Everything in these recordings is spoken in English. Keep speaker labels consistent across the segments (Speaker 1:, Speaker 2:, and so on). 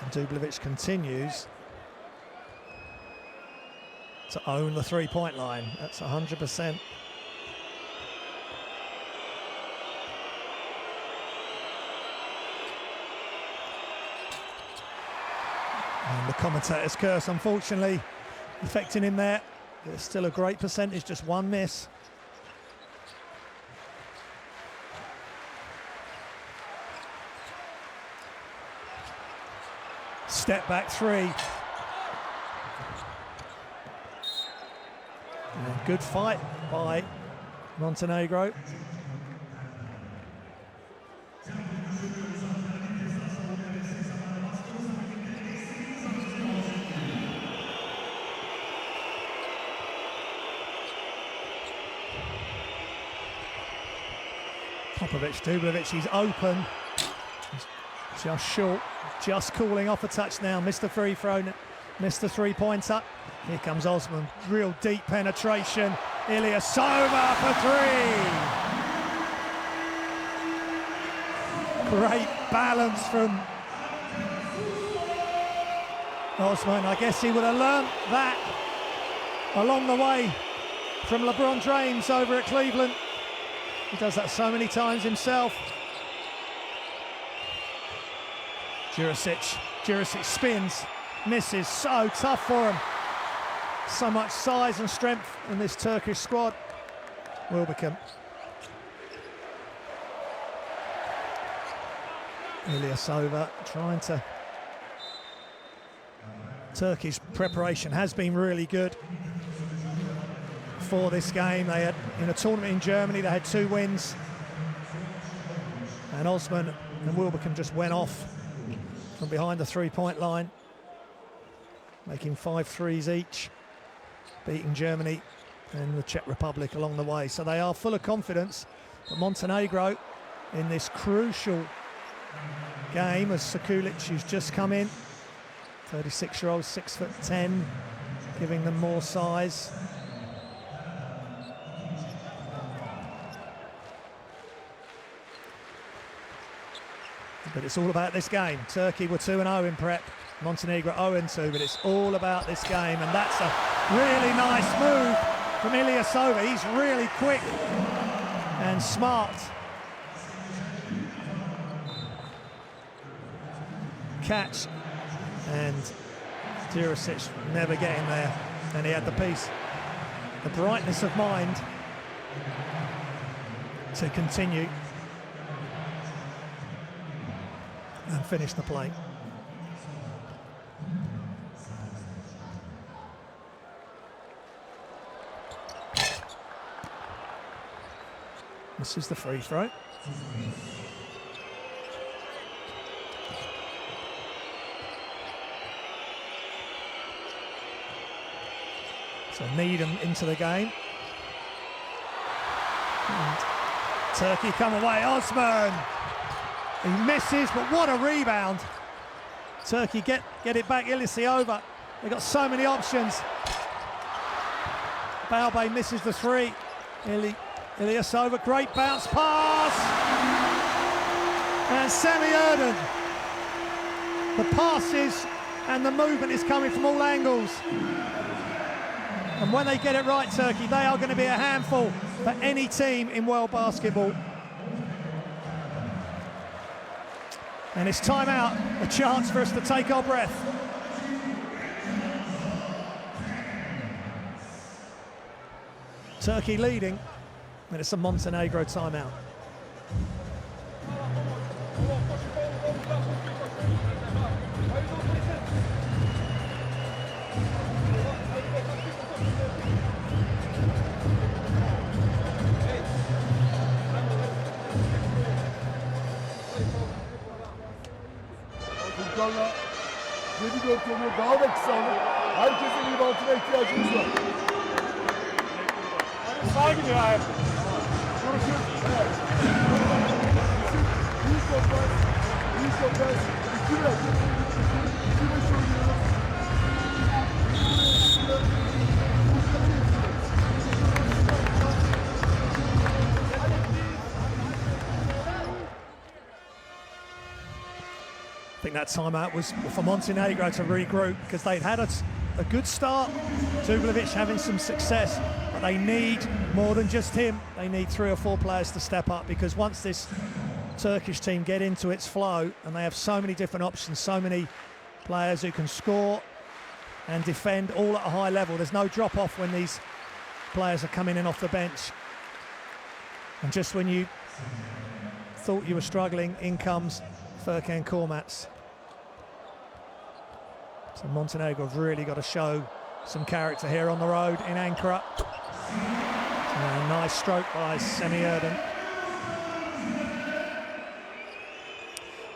Speaker 1: And Dublevic continues to own the three-point line. That's 100%. And the commentator's curse, unfortunately, affecting him there. There's still a great percentage, just one miss. Step back three. And good fight by Montenegro. Dublevic, he's open. He's just short, just calling off a touchdown. Missed the free throw, missed the three-pointer. Here comes Osman, real deep penetration. Ilyasova for three. Great balance from Osman. I guess he would have learnt that along the way from LeBron James over at Cleveland. He does that so many times himself. Jurisic spins, misses, so tough for him. So much size and strength in this Turkish squad. Wilbekin. Ilyasova trying to... Turkey's preparation has been really good for this game. They had, in a tournament in Germany, they had 2 wins. And Osman and Wilbekin just went off from behind the three-point line, making 5 threes each, beating Germany and the Czech Republic along the way. So they are full of confidence. But Montenegro in this crucial game, as Sekulic, who's just come in, 36-year-old, 6'10", giving them more size. But it's all about this game. Turkey were 2-0 in prep, Montenegro 0-2, but it's all about this game, and that's a really nice move from Ilyasova. He's really quick and smart. Catch, and Jurisic never getting there, and he had the piece. The brightness of mind to continue and finish the play. This is the free throw. So Needham into the game. And Turkey come away, Osman! He misses, but what a rebound. Turkey get it back, Ilyasova. They've got so many options. Balbay misses the three. Ilyasova, great bounce pass. And Semi Erden. The passes and the movement is coming from all angles. And when they get it right, Turkey, they are going to be a handful for any team in world basketball. And it's time out, a chance for us to take our breath. Turkey leading, and it's a Montenegro timeout.
Speaker 2: Furkan'la 7-4 yolu daha da kısaldı. Herkesin ribantına ihtiyacımız var. Sağ gidiyor abi. Vuruşun. Evet. İyi toplar. 2 ver. 2-5 oynuyoruz.
Speaker 1: think that timeout was for Montenegro to regroup because they'd had a good start. Dublevic having some success, but they need more than just him. They need 3 or 4 players to step up, because once this Turkish team get into its flow, and they have so many different options, so many players who can score and defend all at a high level. There's no drop off when these players are coming in off the bench. And just when you thought you were struggling, in comes Furkan Korkmaz. So Montenegro have really got to show some character here on the road in Ankara. And a nice stroke by Semih Erden.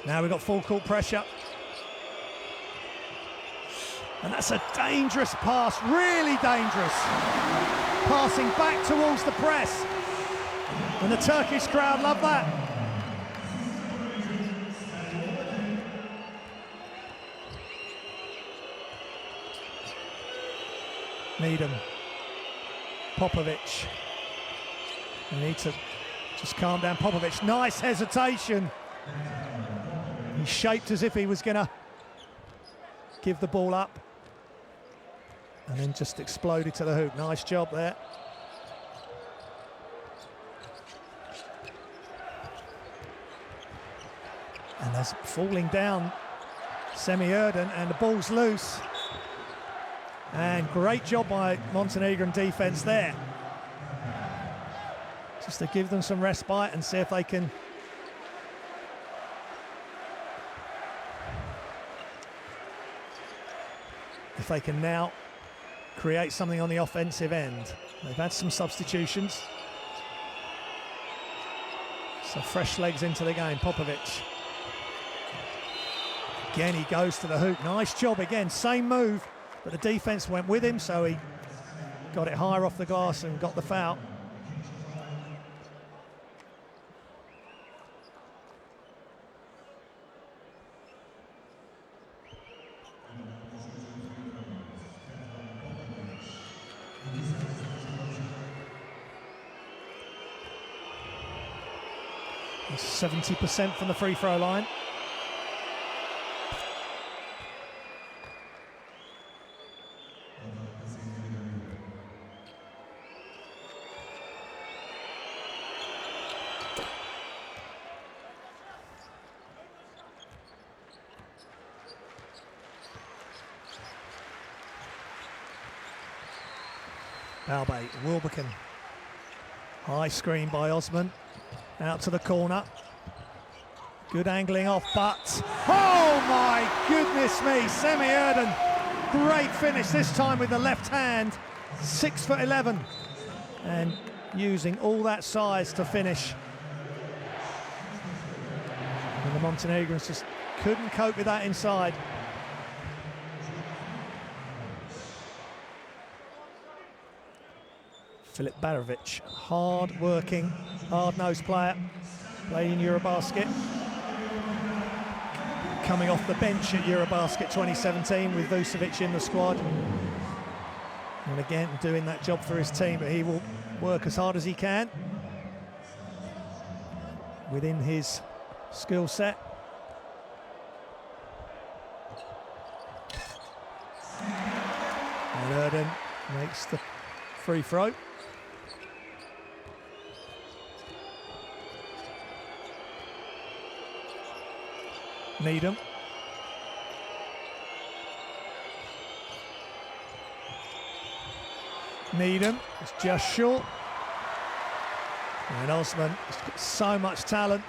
Speaker 1: Now we've got full court pressure. And that's a dangerous pass, really dangerous. Passing back towards the press. And the Turkish crowd love that. Needham, Popovic. You need to just calm down. Popovic, nice hesitation. He shaped as if he was going to give the ball up, and then just exploded to the hoop. Nice job there. And there's falling down Semih Erden, and the ball's loose. And great job by Montenegrin defence there. Just to give them some respite and see if they can now create something on the offensive end. They've had some substitutions. So fresh legs into the game. Popovic. Again, he goes to the hoop. Nice job again. Same move, but the defence went with him, so he got it higher off the glass and got the foul. He's 70% from the free throw line. Balbay, Wilbekin. High screen by Osman. Out to the corner. Good angling off, but oh my goodness me, Semih Erden. Great finish, this time with the left hand. 6'11", and using all that size to finish. And the Montenegrins just couldn't cope with that inside. Filip Barovic, hard-working, hard-nosed player, playing in Eurobasket. Coming off the bench at Eurobasket 2017 with Vucevic in the squad. And again, doing that job for his team, but he will work as hard as he can within his skill set. And Erden makes the free throw. Needham. Needham is just short. And Osman has got so much talent.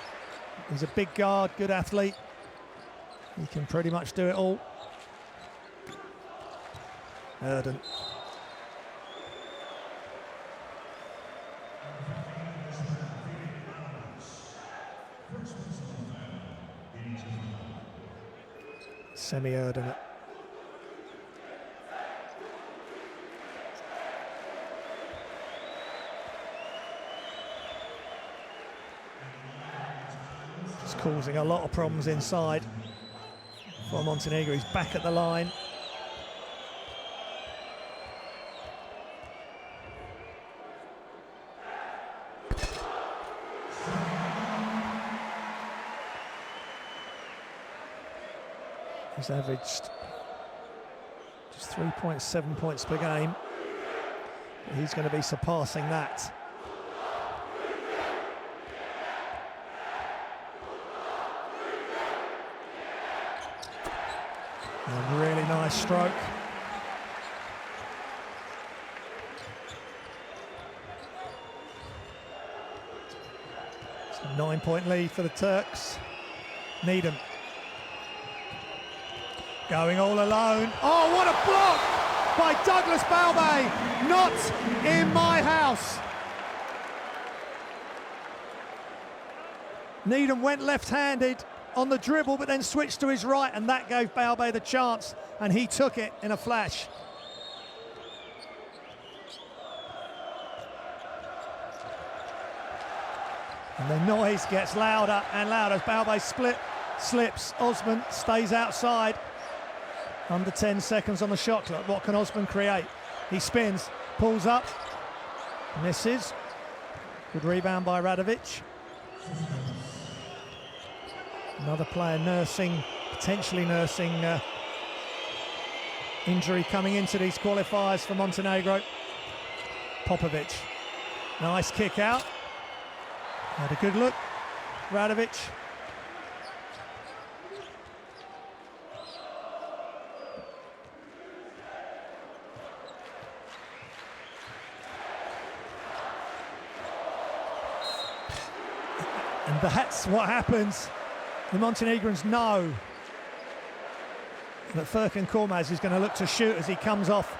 Speaker 1: He's a big guard, good athlete. He can pretty much do it all. Erden. Semih Erden. It's causing a lot of problems inside for Montenegro. He's back at the line. He's averaged just 3.7 points per game. But he's going to be surpassing that. A really nice stroke. It's a 9-point lead for the Turks. Needham going all alone. Oh, what a block by Douglas Balbay. Not in my house. Needham went left-handed on the dribble, but then switched to his right, and that gave Balbay the chance, and he took it in a flash. And the noise gets louder and louder as Balbay slips. Osman stays outside. Under 10 seconds on the shot clock. What can Osman create? He spins, pulls up, misses. Good rebound by Radovic. Another player potentially nursing injury coming into these qualifiers for Montenegro. Popovic. Nice kick out. Had a good look. Radovic. And that's what happens. The Montenegrins know that Furkan Korkmaz is going to look to shoot as he comes off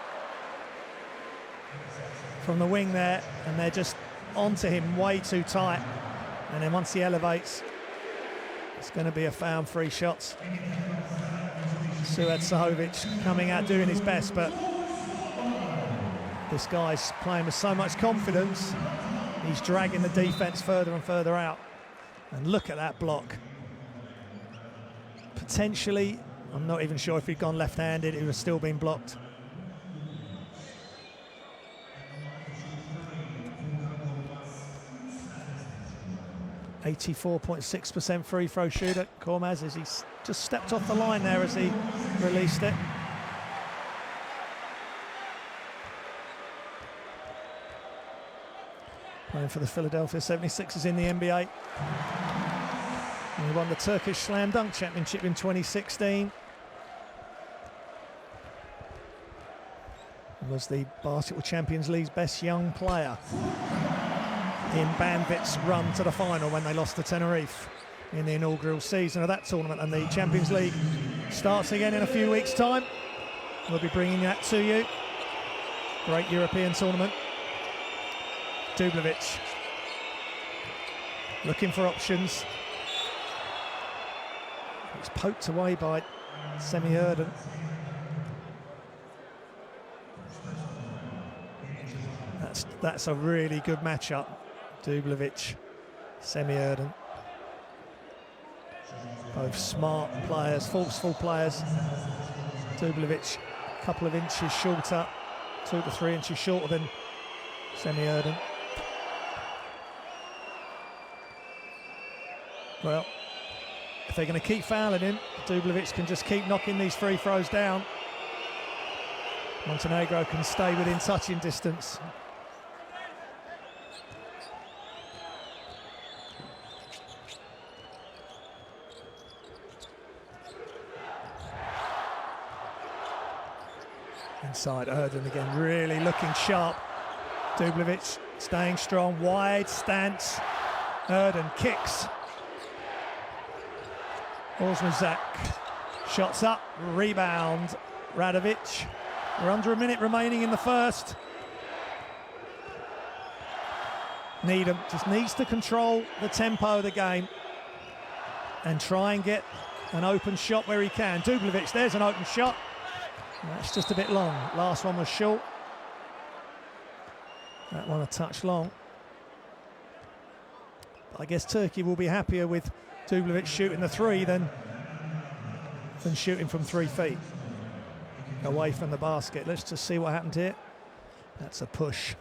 Speaker 1: from the wing there, and they're just onto him way too tight. And then once he elevates, it's going to be a found free shots. Suad Sahovic coming out doing his best, but this guy's playing with so much confidence. He's dragging the defense further and further out. And look at that block. Potentially, I'm not even sure if he'd gone left-handed, it was still being blocked. .6% free throw shooter, Korkmaz, as he's just stepped off the line there as he released it. Playing for the Philadelphia 76ers in the NBA. He won the Turkish Slam Dunk Championship in 2016. And was the Basketball Champions League's best young player in Banvit's run to the final when they lost to Tenerife in the inaugural season of that tournament. And the Champions League starts again in a few weeks' time. We'll be bringing that to you. Great European tournament. Dublevic looking for options. It's poked away by Semi Erden. That's a really good matchup. Dublevic, Semi Erden. Both smart players, forceful players. Dublevic a couple of inches shorter, 2 to 3 inches shorter than Semi Erden. Well, if they're going to keep fouling him, Dublevic can just keep knocking these free throws down. Montenegro can stay within touching distance. Inside Erden again, really looking sharp. Dublevic staying strong, wide stance. Erden kicks. Osmazak shots up, rebound, Radovic. We're under a minute remaining in the first. Needham just needs to control the tempo of the game and try and get an open shot where he can. Dublevic, there's an open shot. That's just a bit long. Last one was short. That one a touch long. But I guess Turkey will be happier with Dublevic shooting the three than shooting from 3 feet away from the basket. Let's just see what happened here. That's a push,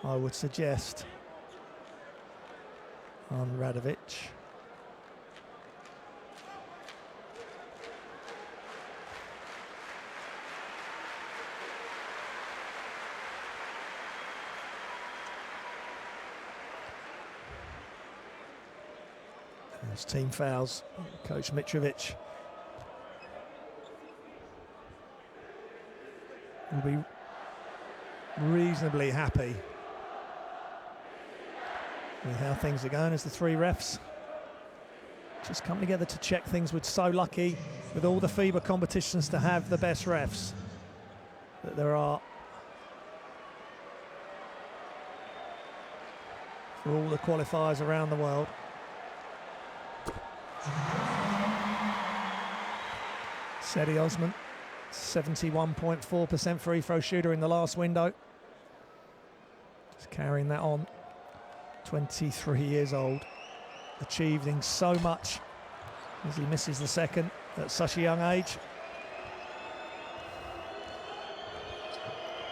Speaker 1: I would suggest, on Radovic. Those team fouls. Coach Mitrovic will be reasonably happy with how things are going as the three refs just come together to check things. We're so lucky with all the FIBA competitions to have the best refs that there are for all the qualifiers around the world. Cedi Osman, 71.4% free throw shooter in the last window. Just carrying that on. 23 years old, achieving so much as he misses the second at such a young age.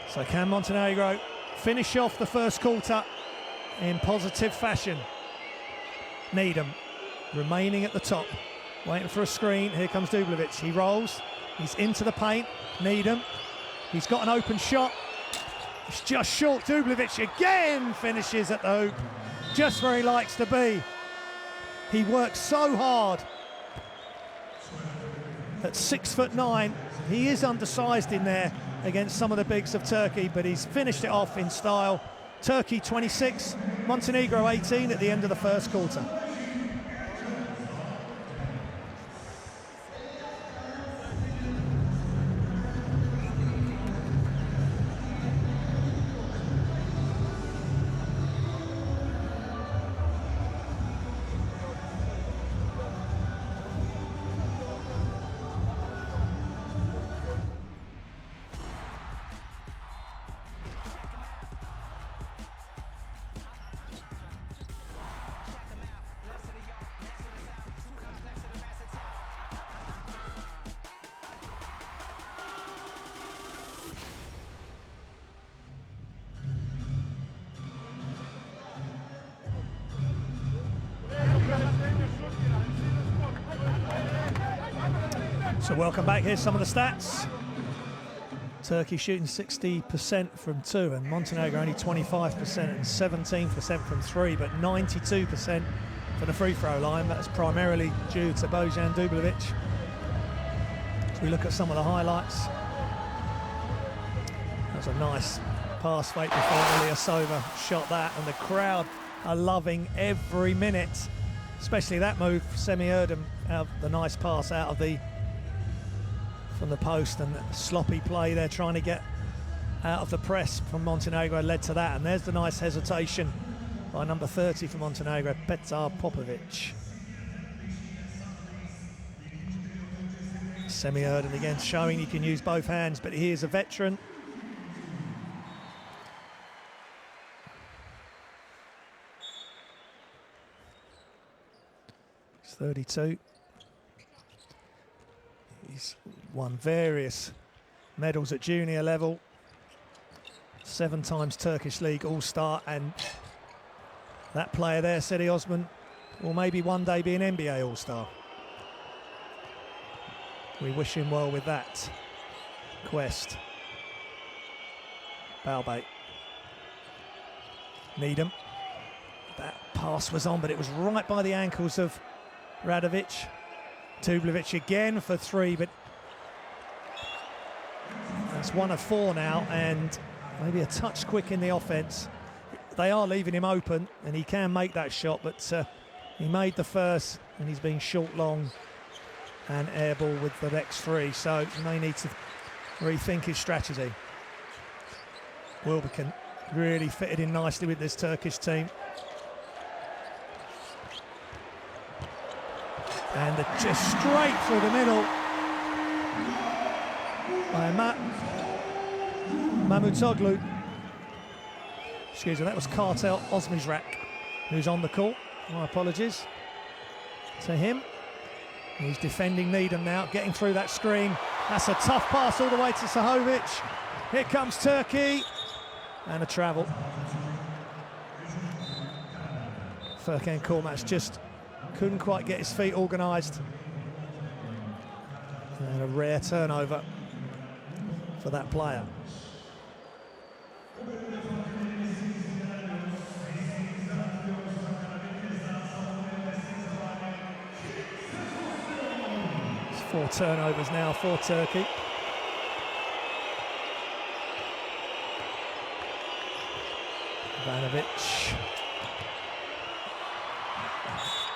Speaker 1: So can Montenegro finish off the first quarter in positive fashion? Needham remaining at the top, waiting for a screen. Here comes Dubljevic. He rolls, he's into the paint. Needham, he's got an open shot. It's just short. Dubljevic again finishes at the hoop, just where he likes to be. He works so hard. At 6'9", he is undersized in there against some of the bigs of Turkey, but he's finished it off in style. Turkey 26, Montenegro 18 at the end of the first quarter. So welcome back. Here's some of the stats. Turkey shooting 60% from two, and Montenegro only 25% and 17% from three, but 92% for the free throw line. That's primarily due to Bojan Dubljevic. As we look at some of the highlights, that was a nice pass fake before Ilyasova shot that, and the crowd are loving every minute, especially that move. Semi Erdem, the nice pass out of from the post, and the sloppy play there trying to get out of the press from Montenegro led to that. And there's the nice hesitation by number 30 for Montenegro, Petar Popovic. Semi Erdem again showing he can use both hands, but he is a veteran. He's 32. He's won various medals at junior level, 7 times Turkish League All-Star, and that player there, Cedi Osman, will maybe one day be an NBA All-Star. We wish him well with that quest. Balbay. Needham. That pass was on, but it was right by the ankles of Radovic. Dubljevic again for three, but that's 1 of 4 now, and maybe a touch quick in the offense. They are leaving him open, and he can make that shot, but he made the first, and he's been short, long, and air ball with the next 3, so he may need to rethink his strategy. Wilbekin really fitted in nicely with this Turkish team. And just straight through the middle by Mamutoglu. Excuse me, that was Kartel Osmizrak, who's on the court. My apologies to him. He's defending Needham now, getting through that screen. That's a tough pass all the way to Sahovic. Here comes Turkey. And a travel. Furkan Korkmaz just couldn't quite get his feet organised. And a rare turnover for that player. 4 turnovers now for Turkey. Ivanovic.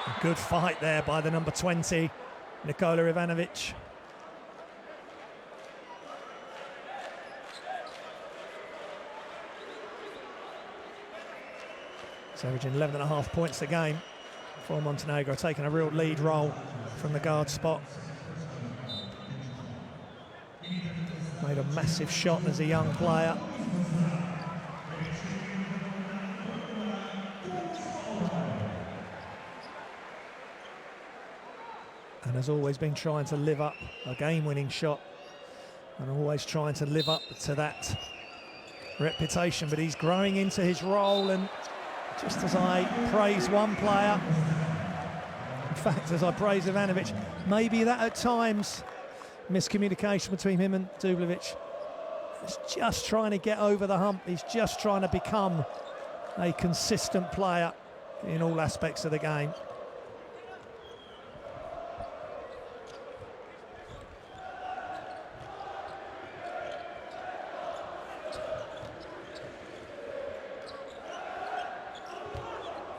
Speaker 1: A good fight there by the number 20, Nikola Ivanovic. He's averaging 11.5 points a game for Montenegro, taking a real lead role from the guard spot. Made a massive shot as a young player. And has always been trying to live up a game-winning shot and always trying to live up to that reputation. But he's growing into his role, and just as I praise one player, in fact, as I praise Ivanovic, maybe that at times, miscommunication between him and Dubljevic. He's just trying to get over the hump. He's just trying to become a consistent player in all aspects of the game.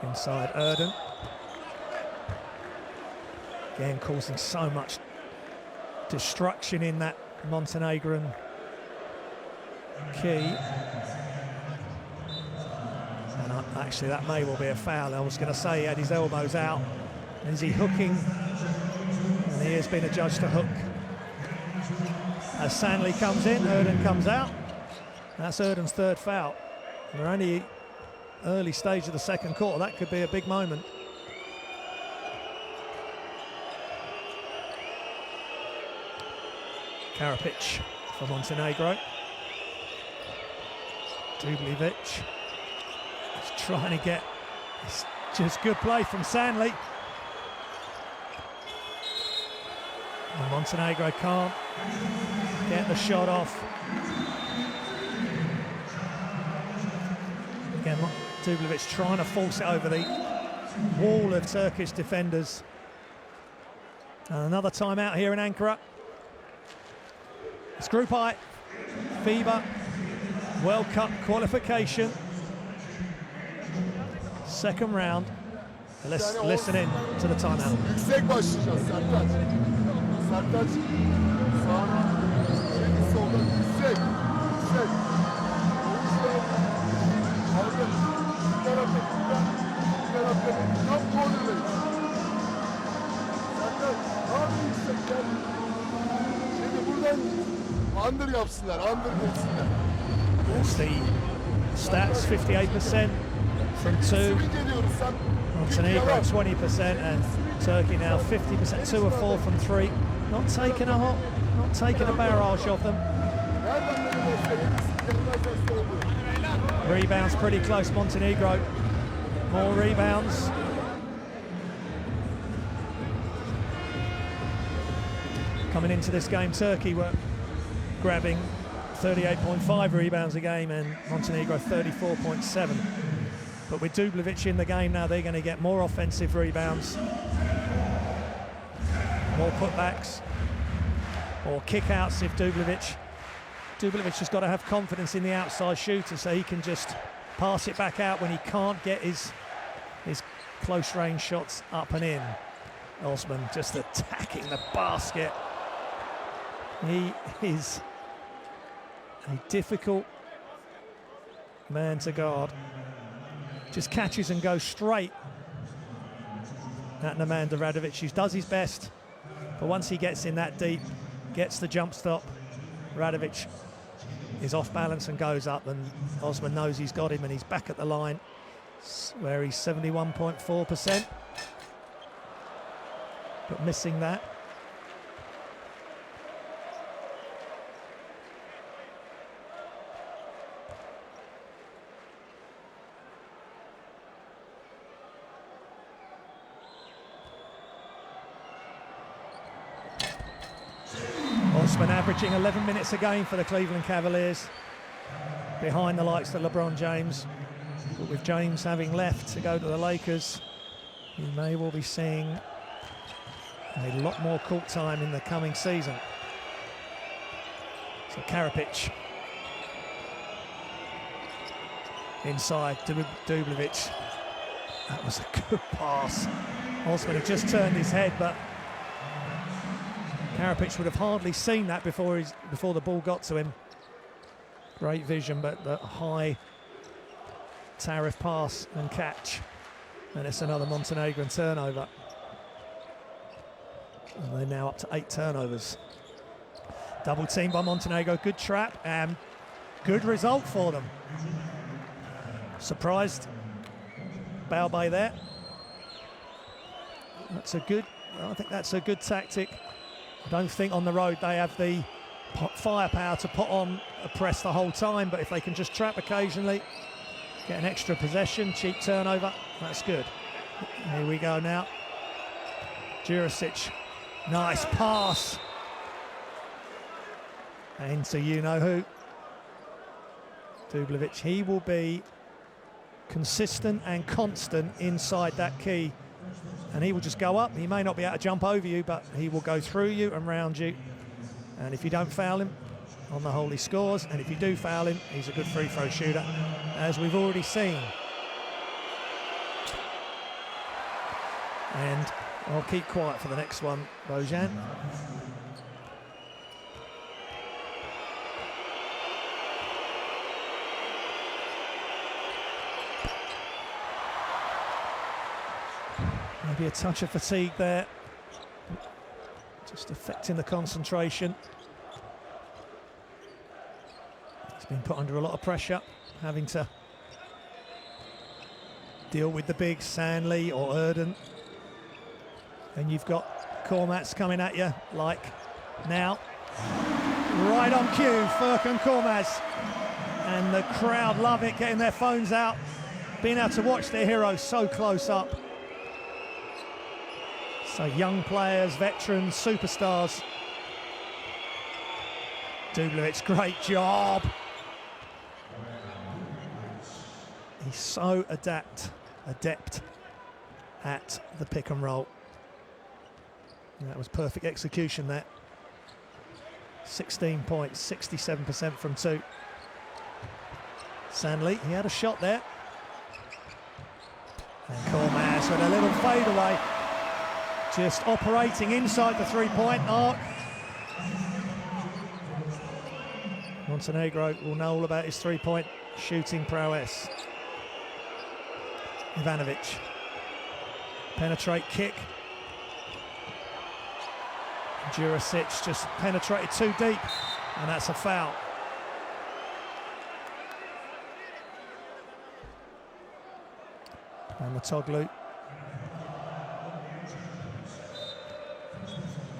Speaker 1: Inside Erden. Again, causing so much destruction in that Montenegrin key. And actually, that may well be a foul. I was going to say he had his elbows out. Is he hooking? And he has been adjudged to hook. As Sanley comes in, Erden comes out. That's Erden's third foul. We're only early stage of the second quarter. That could be a big moment. Karapic for Montenegro. Dubljevic is trying to get, it's just good play from Sanley. And Montenegro can't get the shot off. Again, Dubljevic trying to force it over the wall of Turkish defenders. And another timeout here in Ankara. It's Group I, FIBA World Cup qualification. Second round. Let's listen in to the timeout.
Speaker 2: Yüksek başlayacağız Sertaç. Sertaç sağına, şimdi soldan yüksek. Yüksek. Abi, bu tarafta, tam korner'dayız. Sertaç, abi yüksek gel. Şimdi buradan under yapsınlar, under geçsinler.
Speaker 1: That's the stats, 58% from two. Montenegro 20% and Turkey now 50%, 2 of 4 from 3. Not taking a barrage of them. Rebounds pretty close, Montenegro. More rebounds. Coming into this game, Turkey were grabbing 38.5 rebounds a game and Montenegro 34.7. But with Dubljevic in the game now, they're going to get more offensive rebounds, more putbacks, or kickouts if Dubljevic has got to have confidence in the outside shooter so he can just pass it back out when he can't get his close range shots up and in. Osman just attacking the basket. He is a difficult man to guard. Just catches and goes straight at Nemanja Radovic, who does his best, but once he gets in that deep, gets the jump stop, Radovic is off balance and goes up, and Osman knows he's got him, and he's back at the line where he's 71.4%, but missing that. Osman averaging 11 minutes a game for the Cleveland Cavaliers, behind the likes of LeBron James. But with James having left to go to the Lakers, you may well be seeing A lot more court time in the coming season. So Karapic. Inside, Dublevic. That was a good pass. Osman had just turned his head, but Karapic would have hardly seen that before the ball got to him. Great vision, but the high Tariff pass and catch. And it's another Montenegrin turnover. And they're now up to 8 turnovers. Double team by Montenegro, good trap and good result for them. Surprised Balbay there. I think that's a good tactic. I don't think on the road they have the firepower to put on a press the whole time, but if they can just trap occasionally, get an extra possession, cheap turnover, that's good. Here we go now. Jurisic, nice pass. Into you-know-who. Dublevic, he will be consistent and constant inside that key. And he will just go up. He may not be able to jump over you, but he will go through you and round you. And if you don't foul him, on the whole he scores. And if you do foul him, he's a good free throw shooter, as we've already seen. And I'll keep quiet for the next one, Bojan. Maybe a touch of fatigue there, just affecting the concentration. He's been put under a lot of pressure, having to deal with the big Sanley or Erden. And you've got Kormats coming at you, like now. Right on cue, Furkan Kormaz. And the crowd love it, getting their phones out, being able to watch their hero so close up. So young players, veterans, superstars. Dublevic, great job. He's so adept at the pick and roll. And that was perfect execution there. 16 points, 67% from 2. Sanley, he had a shot there. And Kormaz with a little fadeaway. Just operating inside the three-point arc. Montenegro will know all about his three-point shooting prowess. Ivanovic. Penetrate kick. Jurisic just penetrated too deep, and that's a foul. And Matoglu.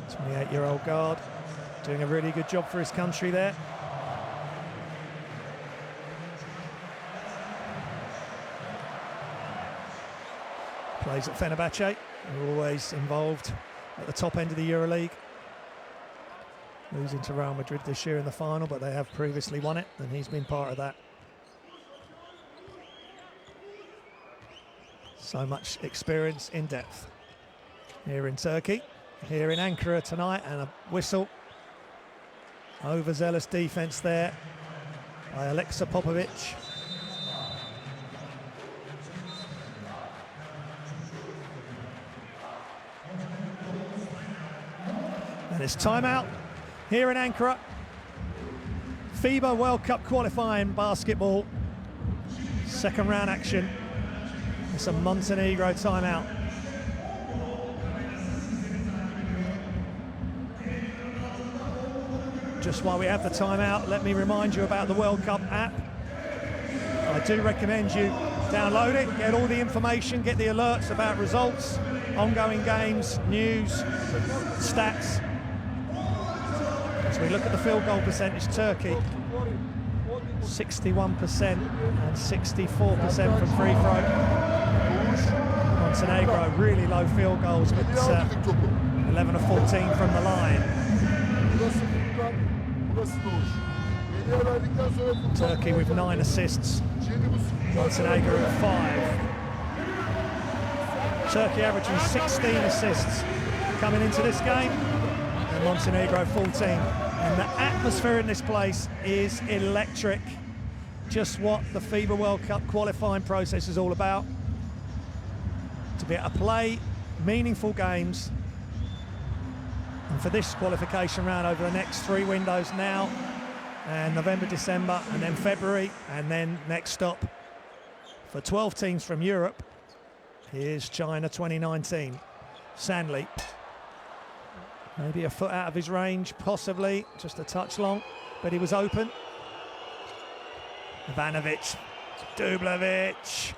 Speaker 1: 28-year-old guard, doing a really good job for his country there. Plays at Fenerbahce, always involved at the top end of the EuroLeague. Losing to Real Madrid this year in the final, but they have previously won it, and he's been part of that. So much experience in depth. Here in Turkey, here in Ankara tonight, and a whistle. Overzealous defence there by Alexa Popovic. And it's timeout here in Ankara. FIBA World Cup qualifying basketball. Second round action. It's a Montenegro timeout. Just while we have the timeout, let me remind you about the World Cup app. I do recommend you download it, get all the information, get the alerts about results, ongoing games, news, stats. So we look at the field goal percentage, Turkey, 61% and 64% from free throw. Montenegro, really low field goals, but 11 of 14 from the line. Turkey with 9 assists, Montenegro with 5. Turkey averaging 16 assists coming into this game, and Montenegro 14. And the atmosphere in this place is electric. Just what the FIBA World Cup qualifying process is all about. To be able to play meaningful games. And for this qualification round over the next 3 windows now, and November, December, and then February, and then next stop for 12 teams from Europe, here's China 2019. Sandley, maybe a foot out of his range, possibly, just a touch long, but he was open. Ivanovic, Dublevic.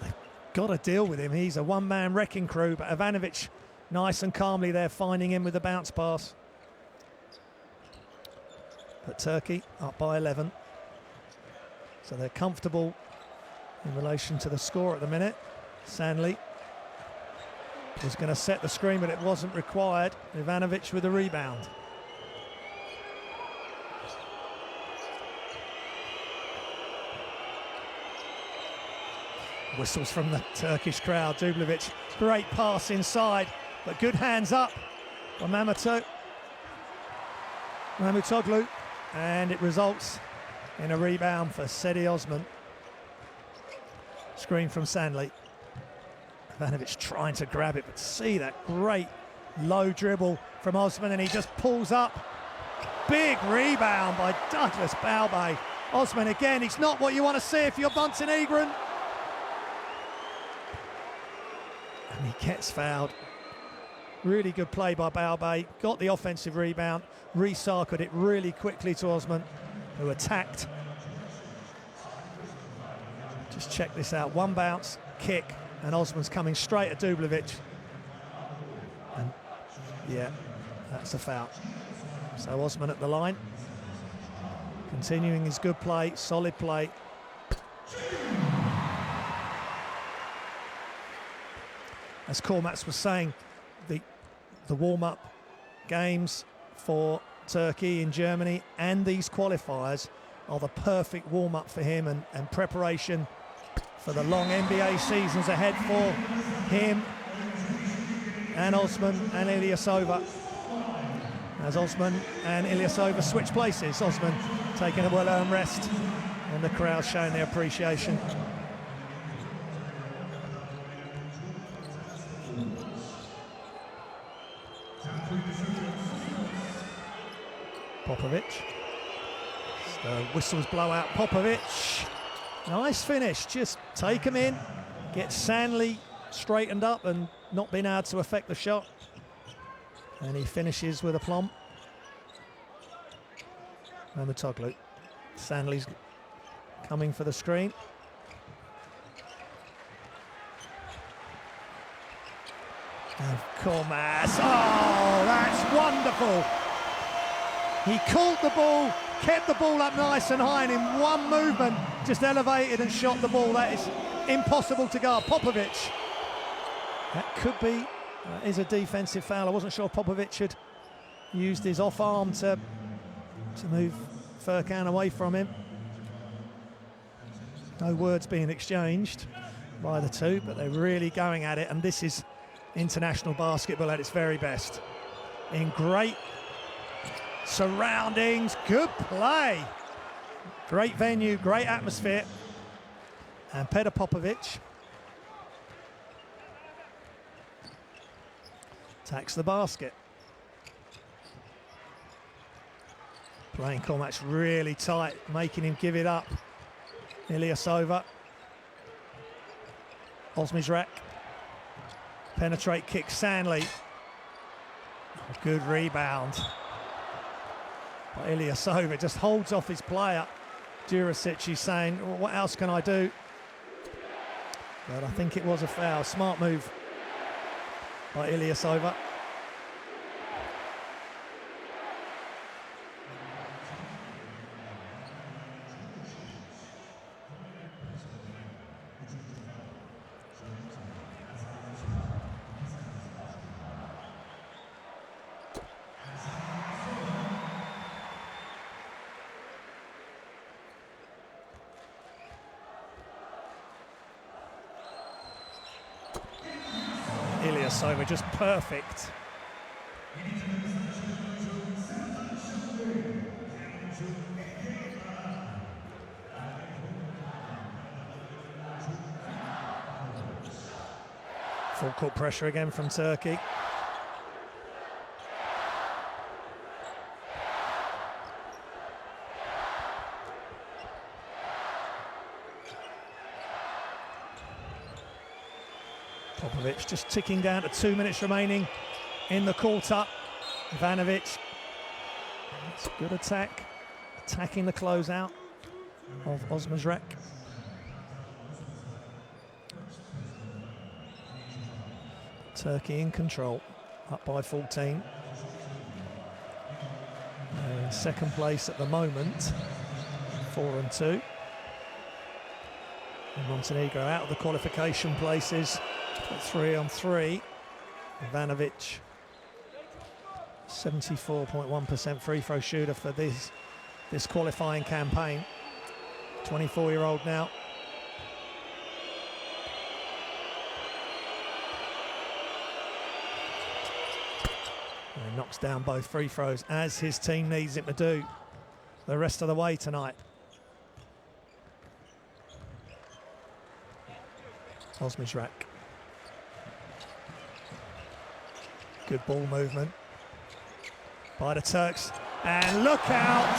Speaker 1: They've got to deal with him. He's a one-man wrecking crew, but Ivanovic nice and calmly there, finding him with the bounce pass. But Turkey up by 11. So they're comfortable in relation to the score at the minute. Sandley was going to set the screen, but it wasn't required. Ivanovic with a rebound. Whistles from the Turkish crowd. Dublevic, great pass inside, but good hands up by Mamutoglu, and it results in a rebound for Sedi Osman. Screen from Sandley. Ivanovic trying to grab it, but see that great low dribble from Osman, and he just pulls up. Big rebound by Douglas Balbay. Osman again, it's not what you want to see if you're Montenegrin. And he gets fouled. Really good play by Balbay. Got the offensive rebound, recycled it really quickly to Osman, who attacked. Just check this out. One bounce, kick, and Osman's coming straight at Dublevic. And yeah, that's a foul. So Osman at the line. Continuing his good play, solid play. As Cormats was saying, the warm-up games for Turkey in Germany and these qualifiers are the perfect warm-up for him and preparation for the long NBA seasons ahead for him and Osman and Ilyasova. As Osman and Ilyasova switch places, Osman taking a well-earned rest and the crowd showing their appreciation. Popovic. The whistles blow out. Popovic. Nice finish. Just take him in. Get Sandley straightened up and not being able to affect the shot. And he finishes with aplomb. Mamutoglu. Sandley's coming for the screen. And Kormas. Oh, that's wonderful. He caught the ball, kept the ball up nice and high, and in one movement just elevated and shot the ball. That is impossible to guard. Popovic. That could be, is a defensive foul. I wasn't sure Popovic had used his off arm to move Furkan away from him. No words being exchanged by the two, but they're really going at it, and this is international basketball at its very best. In great surroundings, good play. Great venue, great atmosphere. And Petar Popovic attacks the basket. Playing Kormac's really tight, making him give it up. Ilyasova. Osmizrak. Penetrate kick, Sandley. Good rebound. Ilyasova just holds off his player. Jurisic, he's saying, well, what else can I do? But I think it was a foul. Smart move by Ilyasova. Ilyasova just perfect. Full court pressure again from Turkey. Popovic just ticking down to 2 minutes remaining in the quarter. Ivanovic, it's a good attack, attacking the closeout of Osmazrek. Turkey in control, up by 14. They're in second place at the moment, 4-2. And Montenegro out of the qualification places, 3-on-3. Ivanovic, 74.1% free throw shooter for this qualifying campaign. 24-year-old now. And he knocks down both free throws, as his team needs him to do the rest of the way tonight. Osmazrek. Good ball movement by the Turks. And look out!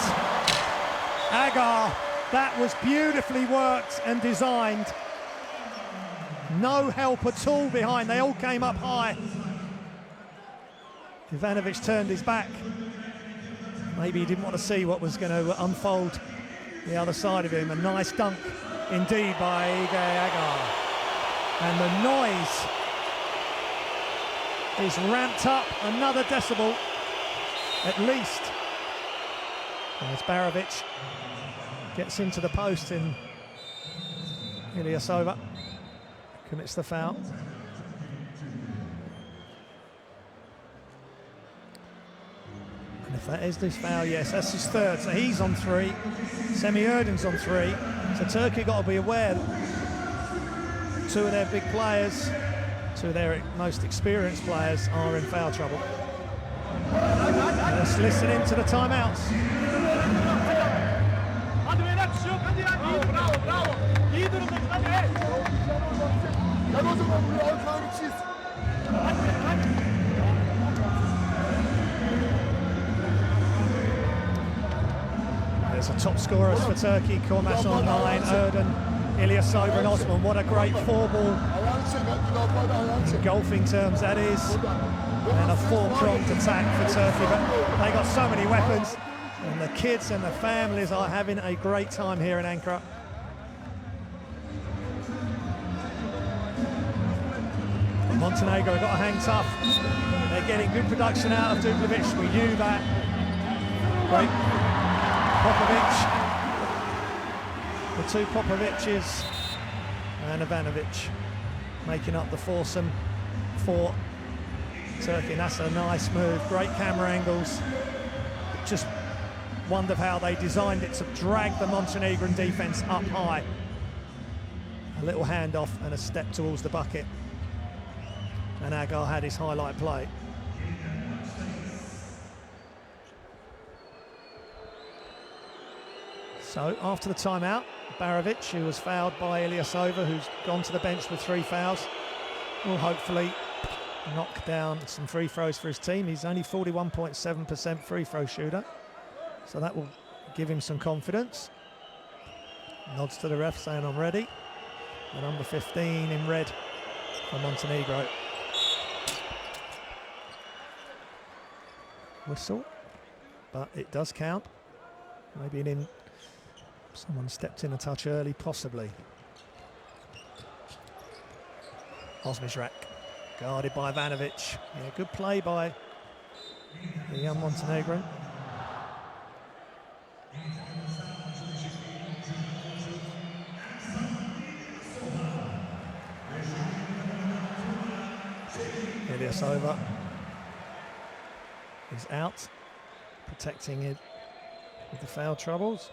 Speaker 1: Agar, that was beautifully worked and designed. No help at all behind, they all came up high. Ivanovic turned his back. Maybe he didn't want to see what was going to unfold the other side of him. A nice dunk indeed by Ige Agar. And the noise is ramped up another decibel, at least. As Barovic gets into the post in Ilyasova, commits the foul. And if that is this foul, yes, that's his third. So he's on 3, Semi Erdin's on 3. So Turkey got to be aware that 2 of their big players, 2 of their most experienced players are in foul trouble. Let's listen in to the timeouts. There's the top scorers for Turkey, Kormas on 9, Erdin, Ilyasova and Osman. What a great 4-ball, golfing terms that is, and a 4-pronged attack for Turkey. But they got so many weapons, and the kids and the families are having a great time here in Ankara. Montenegro got to hang tough. They're getting good production out of Dubljevic. We knew that. Great Popovic. The 2 Popovic's and Ivanovic making up the foursome for Turkey. And that's a nice move. Great camera angles. Just wondered how they designed it to drag the Montenegrin defense up high. A little handoff and a step towards the bucket. And Agar had his highlight play. So after the timeout, Barovic, who was fouled by Ilyasova, who's gone to the bench with 3 fouls, will hopefully knock down some free throws for his team. He's only 41.7% free throw shooter, so that will give him some confidence. Nods to the ref saying I'm ready. The number 15 in red for Montenegro. Whistle, but it does count. Maybe someone stepped in a touch early, possibly. Osmazrek, guarded by Ivanovic. Yeah, good play by the young Montenegro. Ilyasova is out, protecting it with the foul troubles.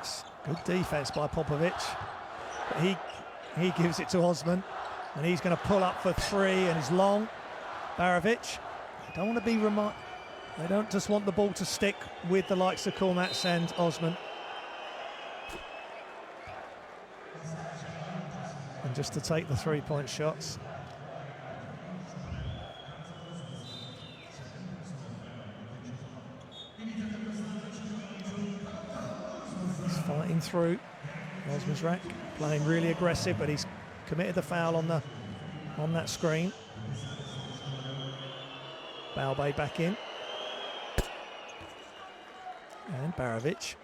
Speaker 1: That's good defense by Popovic. But he gives it to Osman, and he's going to pull up for three, and he's long. Barovic. They don't want to be They don't just want the ball to stick with the likes of Kormats and Osman. And just to take the three-point shots. He's fighting through Osman's rack, playing really aggressive, but he's committed the foul on that screen. Balbay back in. And Barovic.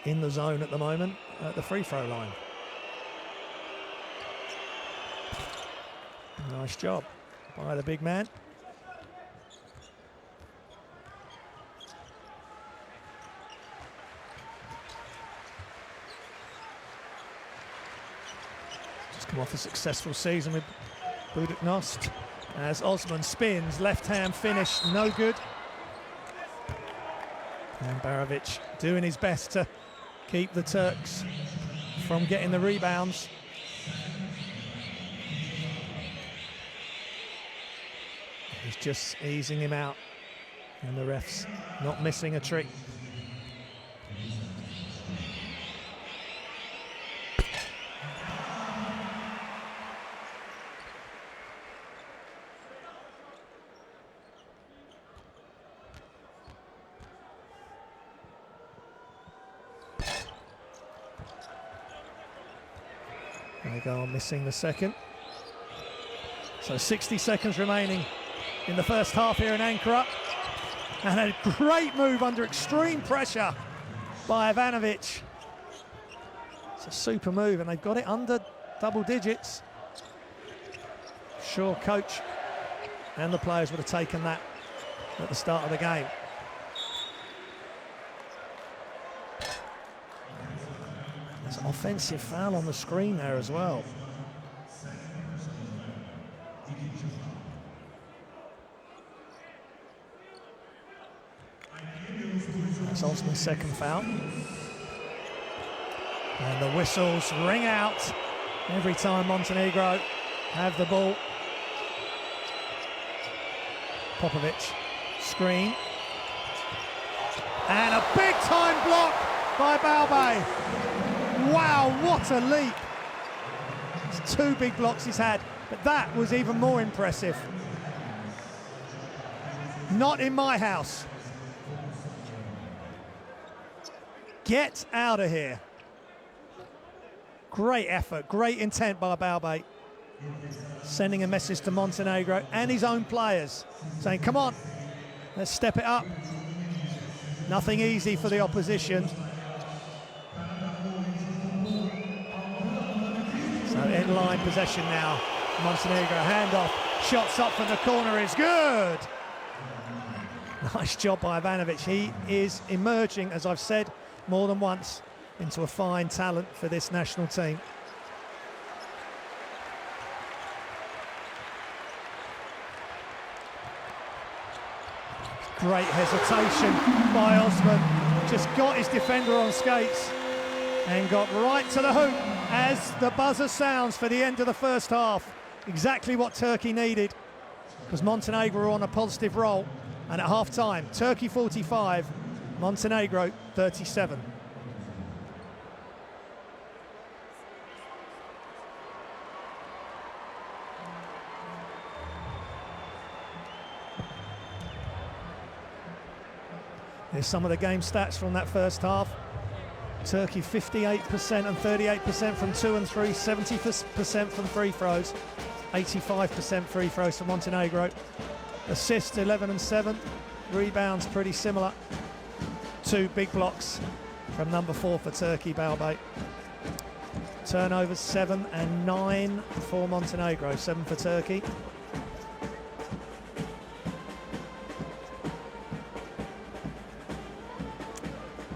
Speaker 1: In the zone at the moment at the free throw line. Nice job by the big man. Just come off a successful season with Budućnost. As Osman spins, left hand finish, no good. And Barovic doing his best to keep the Turks from getting the rebounds. He's just easing him out, and the refs not missing a trick. They go on missing the second. So 60 seconds remaining in the first half here in Ankara. And a great move under extreme pressure by Ivanovic. It's a super move, and they've got it under double digits. Sure, coach and the players would have taken that at the start of the game. There's an offensive foul on the screen there as well. That's Osman's second foul. And the whistles ring out every time Montenegro have the ball. Popovic, screen. And a big time block by Balbay. Wow, what a leap. It's two big blocks he's had, but that was even more impressive. Not in my house. Get out of here. Great effort, great intent by Balbay. Sending a message to Montenegro and his own players, saying, come on, let's step it up. Nothing easy for the opposition. So in-line possession now. Montenegro, handoff, shots up from the corner is good. Nice job by Ivanovic. He is emerging, as I've said more than once, into a fine talent for this national team. Great hesitation by Osman. Just got his defender on skates and got right to the hoop as the buzzer sounds for the end of the first half. Exactly what Turkey needed, because Montenegro were on a positive roll. And at half-time, Turkey 45, Montenegro 37. Here's some of the game stats from that first half. Turkey 58% and 38% from 2 and 3, 70% from free throws, 85% free throws for Montenegro. Assists 11 and 7, rebounds pretty similar. 2 big blocks from number 4 for Turkey, Balbay. Turnovers 7 and 9 for Montenegro, 7 for Turkey.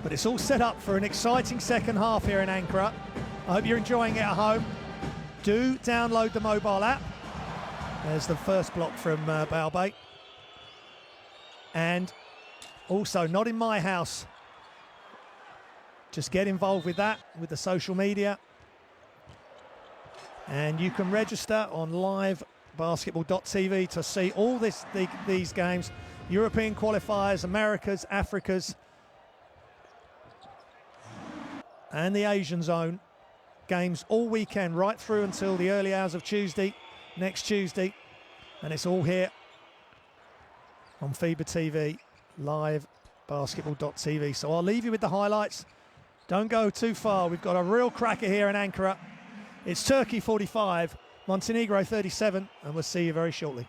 Speaker 1: But it's all set up for an exciting second half here in Ankara. I hope you're enjoying it at home. Do download the mobile app. There's the first block from Balbay. And Also, not in my house. Just get involved with that, with the social media. And you can register on livebasketball.tv to see all these games. European qualifiers, Americas, Africas, and the Asian zone. Games all weekend, right through until the early hours of Tuesday, next Tuesday. And it's all here on FIBA TV, livebasketball.tv. So I'll leave you with the highlights. Don't go too far. We've got a real cracker here in Ankara. It's Turkey 45, Montenegro 37, and we'll see you very shortly.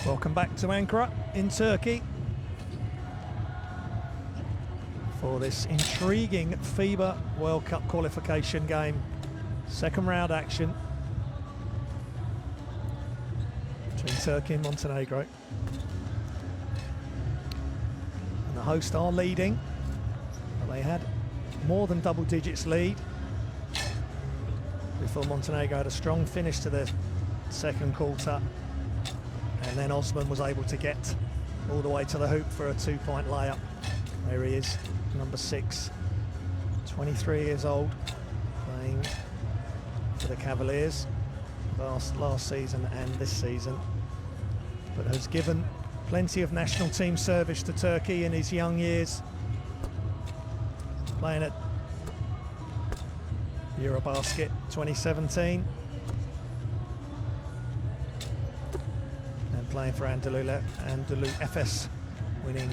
Speaker 1: Welcome back to Ankara in Turkey for this intriguing FIBA World Cup qualification game. Second round action between Turkey and Montenegro. And the hosts are leading, but they had more than double digits lead before Montenegro had a strong finish to their second quarter. And then Osman was able to get all the way to the hoop for a 2-point layup. There he is, number 6, 23 years old, playing for the Cavaliers last season and this season, but has given plenty of national team service to Turkey in his young years, playing at Eurobasket 2017 and playing for Anadolu Efes, winning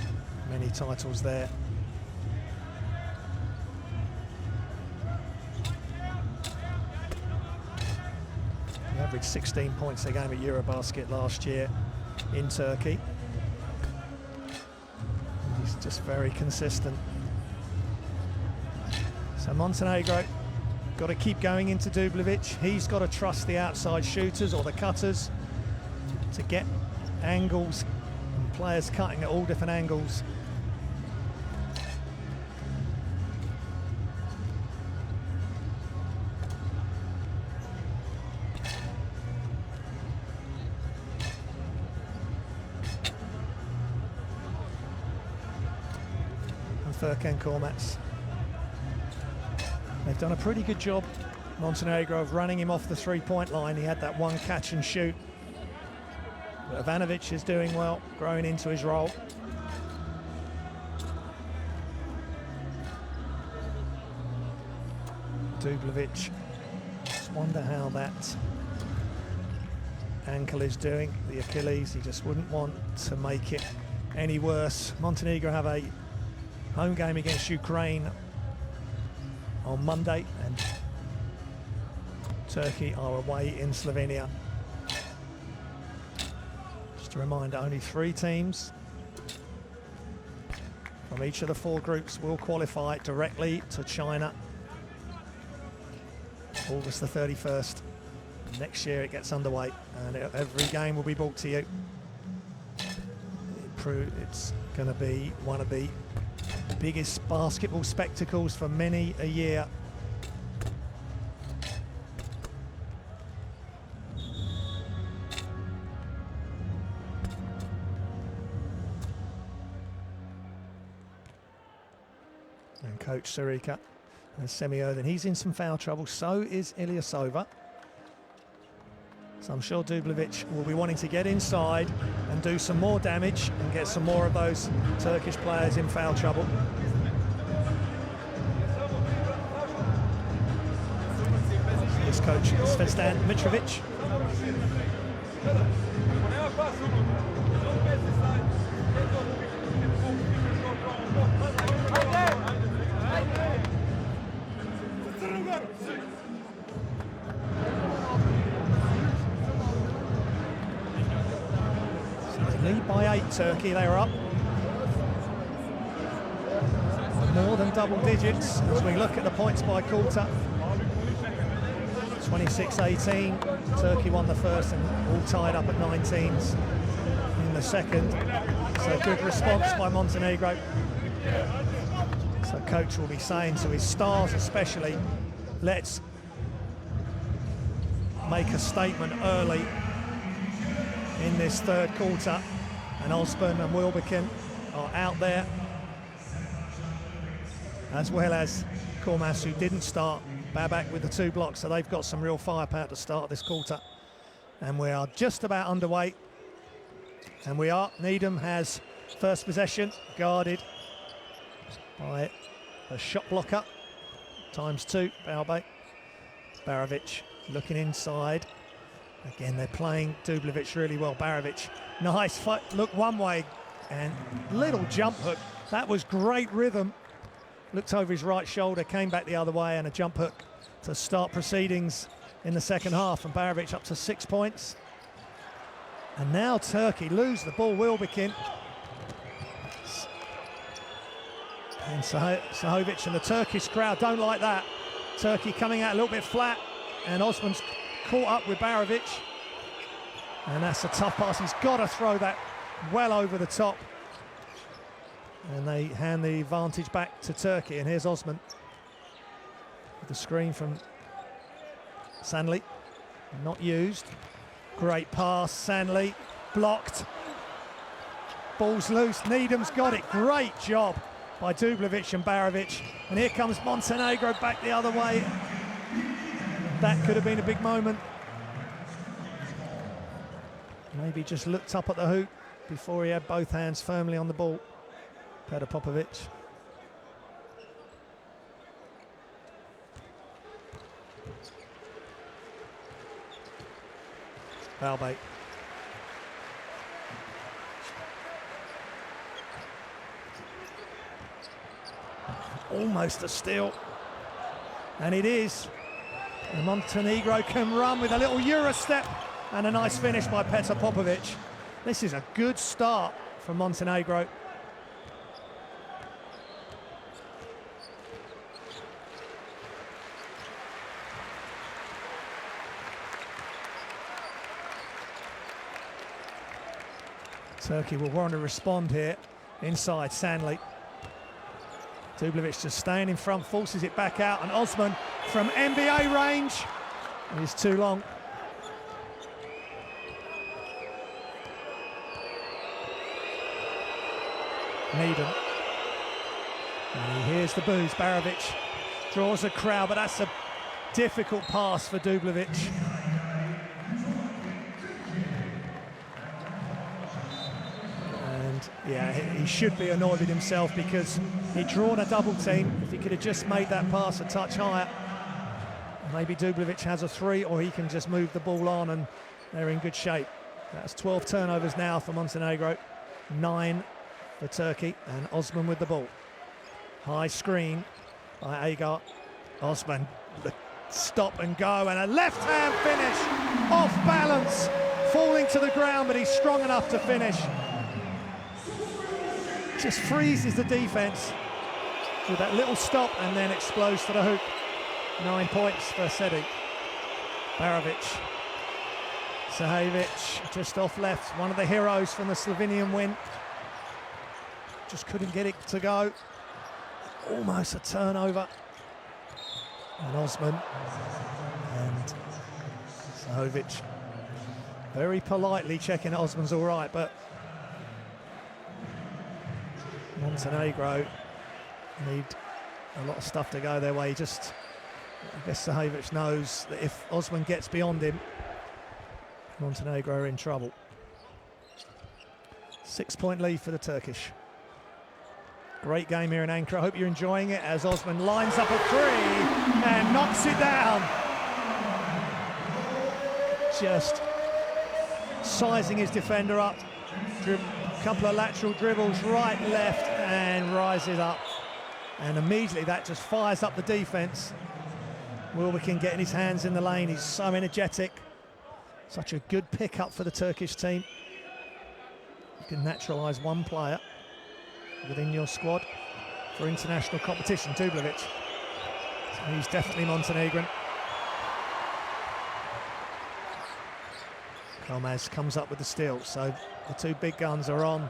Speaker 1: many titles there. He averaged 16 points a game at Eurobasket last year in Turkey. He's just very consistent. So Montenegro got to keep going into Dubljevic. He's got to trust the outside shooters or the cutters to get angles, and players cutting at all different angles. And Furkan Korkmaz. They've done a pretty good job, Montenegro, of running him off the three-point line. He had that one catch and shoot. But Ivanovic is doing well, growing into his role. Dubljevic, just wonder how that ankle is doing, the Achilles. He just wouldn't want to make it any worse. Montenegro have a home game against Ukraine on Monday, and Turkey are away in Slovenia. Just a reminder, only 3 teams from each of the 4 groups will qualify directly to China August the 31st. Next year it gets underway, and every game will be brought to you. It's going to be one of the biggest basketball spectacles for many a year. And coach Sarika and Semiotin, he's in some foul trouble, so is Ilyasova. So I'm sure Dubljevic will be wanting to get inside and do some more damage and get some more of those Turkish players in foul trouble. His coach is Svestan Mitrovic. Lead by 8, Turkey. They were up more than double digits as we look at the points by quarter. 26-18. Turkey won the first and all tied up at 19s in the second. So good response by Montenegro. So coach will be saying to his stars especially, let's make a statement early in this third quarter. And Osman and Wilbekin are out there, as well as Korkmaz, who didn't start. Babak with the 2 blocks, so they've got some real firepower to start this quarter. And we are just about underway. And we are. Needham has first possession, guarded by a shot blocker, ×2, Balbay. Barovic looking inside. Again, they're playing Dubljevic really well. Barovic, nice fight, look one way, and little jump hook. That was great rhythm. Looked over his right shoulder, came back the other way, and a jump hook to start proceedings in the second half. And Barovic up to 6 points. And now Turkey lose the ball, Wilbekin. And Sahovic and the Turkish crowd don't like that. Turkey coming out a little bit flat, and Osman's caught up with Barovic. And that's a tough pass. He's got to throw that well over the top. And they hand the advantage back to Turkey. And here's Osman with the screen from Sanli. Not used. Great pass, Sanli. Blocked. Ball's loose. Needham's got it. Great job by Dublevic and Barovic. And here comes Montenegro back the other way. That could have been a big moment. Maybe just looked up at the hoop before he had both hands firmly on the ball. Petar Popovic. Foul bait. Almost a steal. And it is. And Montenegro can run with a little Euro step and a nice finish by Petar Popovic. This is a good start from Montenegro. Turkey will want to respond here. Inside, Sanli. Dublevic just staying in front, forces it back out, and Osman from NBA range is too long. Needham. And he hears the boos. Barovic draws a crowd, but that's a difficult pass for Dublevic. And yeah, he should be annoyed with himself because he'd drawn a double team. If he could have just made that pass a touch higher, maybe Dublevic has a three, or he can just move the ball on and they're in good shape. That's 12 turnovers now for Montenegro, 9 for Turkey, and Osman with the ball. High screen by Agar. Osman, the stop and go, and a left-hand finish, off balance, falling to the ground, but he's strong enough to finish. Just freezes the defense with that little stop and then explodes to the hoop. 9 points for Sedi. Barovic. Sahovic just off left, one of the heroes from the Slovenian win. Just couldn't get it to go. Almost a turnover. And Osman and Sahovic very politely checking Osman's all right, but Montenegro need a lot of stuff to go their way. I guess Sahovic knows that if Osman gets beyond him, Montenegro are in trouble. 6-point lead for the Turkish. Great game here in Ankara. I hope you're enjoying it as Osman lines up a three and knocks it down. Just sizing his defender up. A couple of lateral dribbles, right, left, and rises up. And immediately that just fires up the defence. Wilbekin getting his hands in the lane. He's so energetic. Such a good pickup for the Turkish team. You can naturalise one player within your squad for international competition. Dublevic. So he's definitely Montenegrin. Gomez comes up with the steal, so the two big guns are on.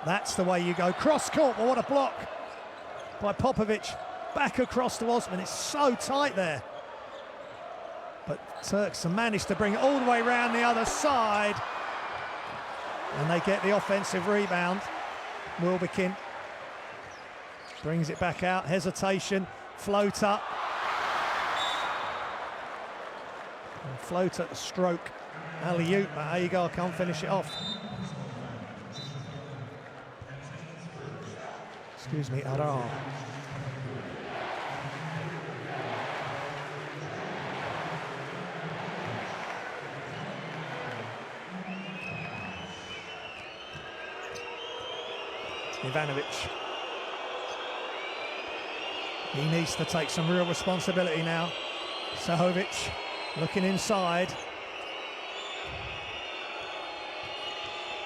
Speaker 1: That's the way you go. Cross court, but what a block by Popovic. Back across to Osman. It's so tight there. But Turks have managed to bring it all the way around the other side. And they get the offensive rebound. Wilbekin brings it back out. Hesitation. Floater. And floater, stroke. Alley-oop, but Agar can't finish it off. Excuse me, Arar. Ivanovic. He needs to take some real responsibility now. Sahovic looking inside.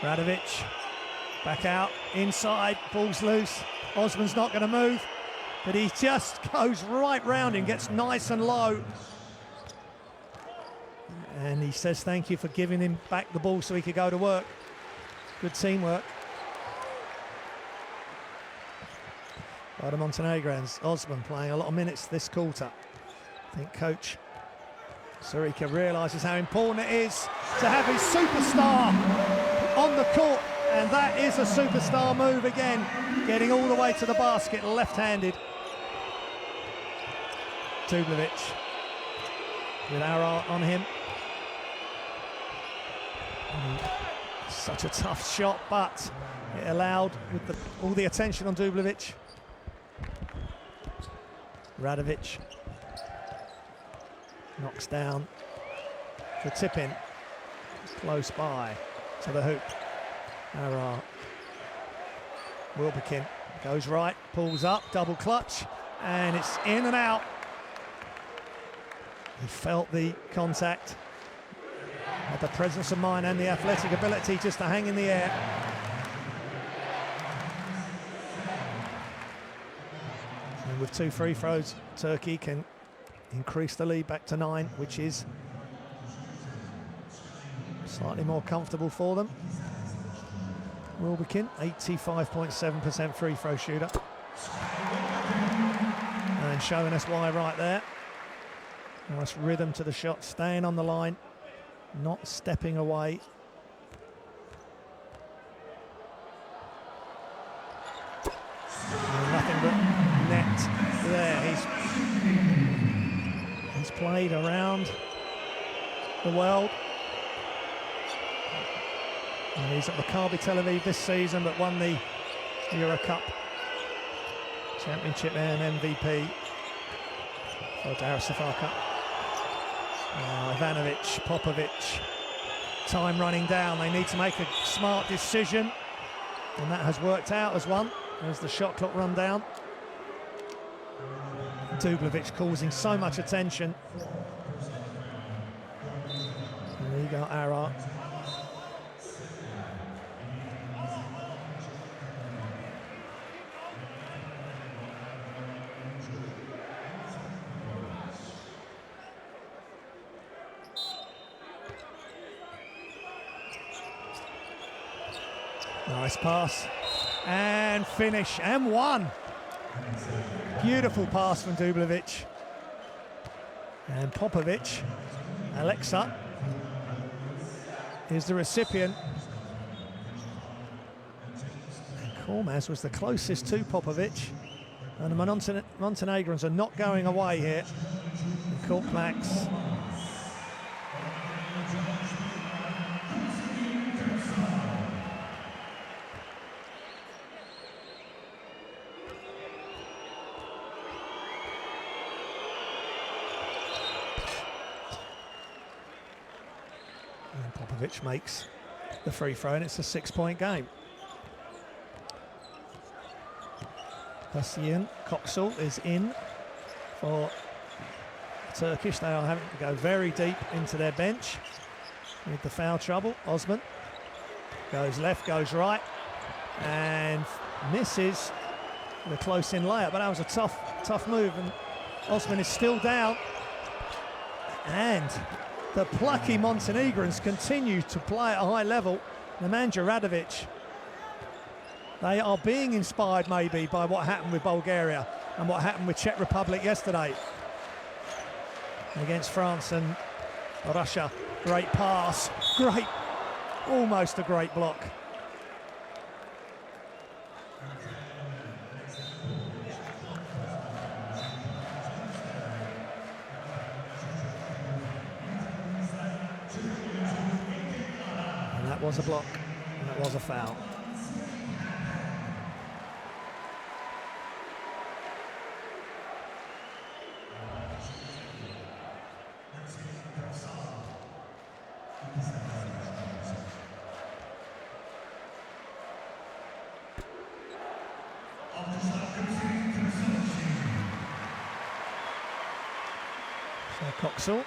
Speaker 1: Radovic, back out, inside, ball's loose. Osman's not going to move, but he just goes right round him, gets nice and low. And he says thank you for giving him back the ball so he could go to work. Good teamwork. By the Montenegrins, Osman playing a lot of minutes this quarter. I think coach Sarika realises how important it is to have his superstar on the court, and that is a superstar move again, getting all the way to the basket, left-handed. Dublevic with Ara on him. Such a tough shot, but it allowed with all the attention on Dublevic. Radovic knocks down the tip-in, close by to the hoop. Ara. Wilbekin goes right, pulls up, double clutch, and it's in and out. He felt the contact, had the presence of mind and the athletic ability just to hang in the air. And with 2 free throws, Turkey can increase the lead back to 9, which is slightly more comfortable for them. Wilbekin, 85.7% free throw shooter. And showing us why right there. Nice rhythm to the shot, staying on the line, not stepping away. And nothing but net there. He's played around the world. And he's at Maccabi Tel Aviv this season, but won the Euro Cup Championship and MVP for Darusafar Cup. Ivanovic, Popovic, time running down. They need to make a smart decision, and that has worked out as one, as the shot clock run down. Dublevic causing so much attention. And there you go, Ara. Nice pass, and finish, and one. Beautiful pass from Dublevic. And Popovic, Alexa, is the recipient. And Kormaz was the closest to Popovic. And the Montenegrins are not going away here. The court blacks. Popovic makes the free throw, and it's a 6-point game. Hüseyin Koksal is in for Turkish. They are having to go very deep into their bench with the foul trouble. Osman goes left, goes right, and misses the close-in layup. But that was a tough move, and Osman is still down. And the plucky Montenegrins continue to play at a high level. Nemanja Radovic, they are being inspired maybe by what happened with Bulgaria and what happened with Czech Republic yesterday against France and Russia. Great pass, great, almost a great block. That was a block, and that was a foul. So Koksal.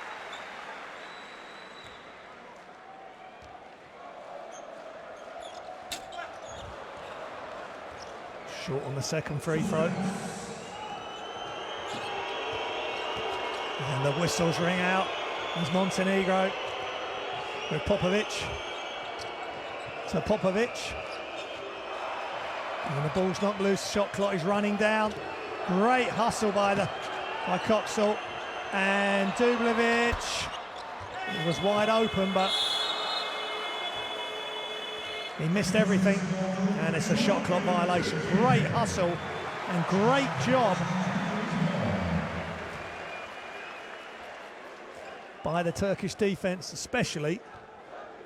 Speaker 1: Short on the second free throw. And the whistles ring out as Montenegro with Popovic. To Popovic. And the ball's knocked loose, shot clock is running down. Great hustle by Coxall. And Dublevic. It was wide open, but he missed everything. And it's a shot clock violation. Great hustle and great job by the Turkish defence, especially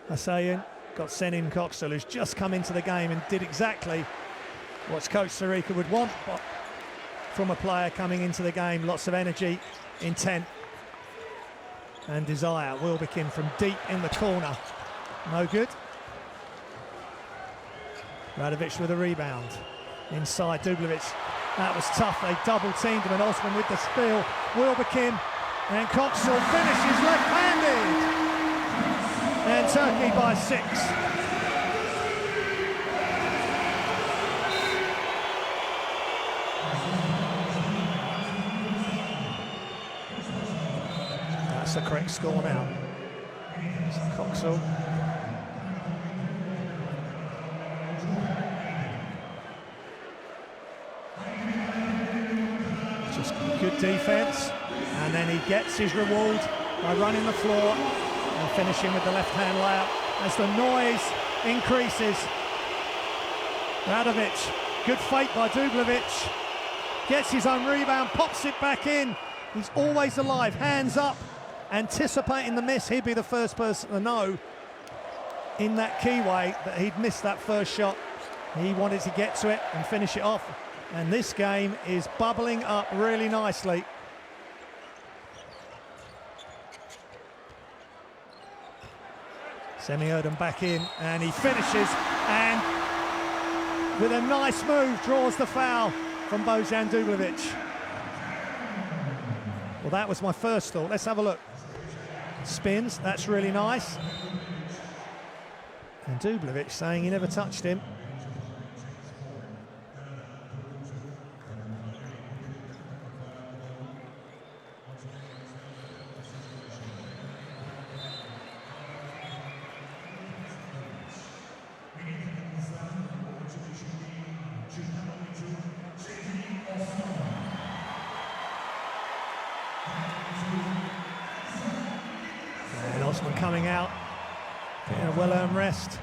Speaker 1: Hasayan got sent in Coxall, who's just come into the game and did exactly what Coach Sarika would want from a player coming into the game. Lots of energy, intent and desire. Wilbekin from deep in the corner. No good. Radovic with a rebound. Inside Dublevic. That was tough. They double teamed him, and Osman with the steal. Wilbekin and Coxall finishes left-handed. And Turkey by 6. That's the correct score now. Coxall. Just good defence, and then he gets his reward by running the floor and finishing with the left-hand layup as the noise increases. Radovic, good fake by Dublevic, gets his own rebound, pops it back in. He's always alive, hands up, anticipating the miss. He'd be the first person to know in that key way that he'd missed that first shot. He wanted to get to it and finish it off, and this game is bubbling up really nicely. Semi-Erden back in, and he finishes, and with a nice move draws the foul from Bojan Dublevic. Well, that was my first thought. Let's have a look. Spins, that's really nice. And Dublevic saying he never touched him. Coming out, getting a well-earned rest.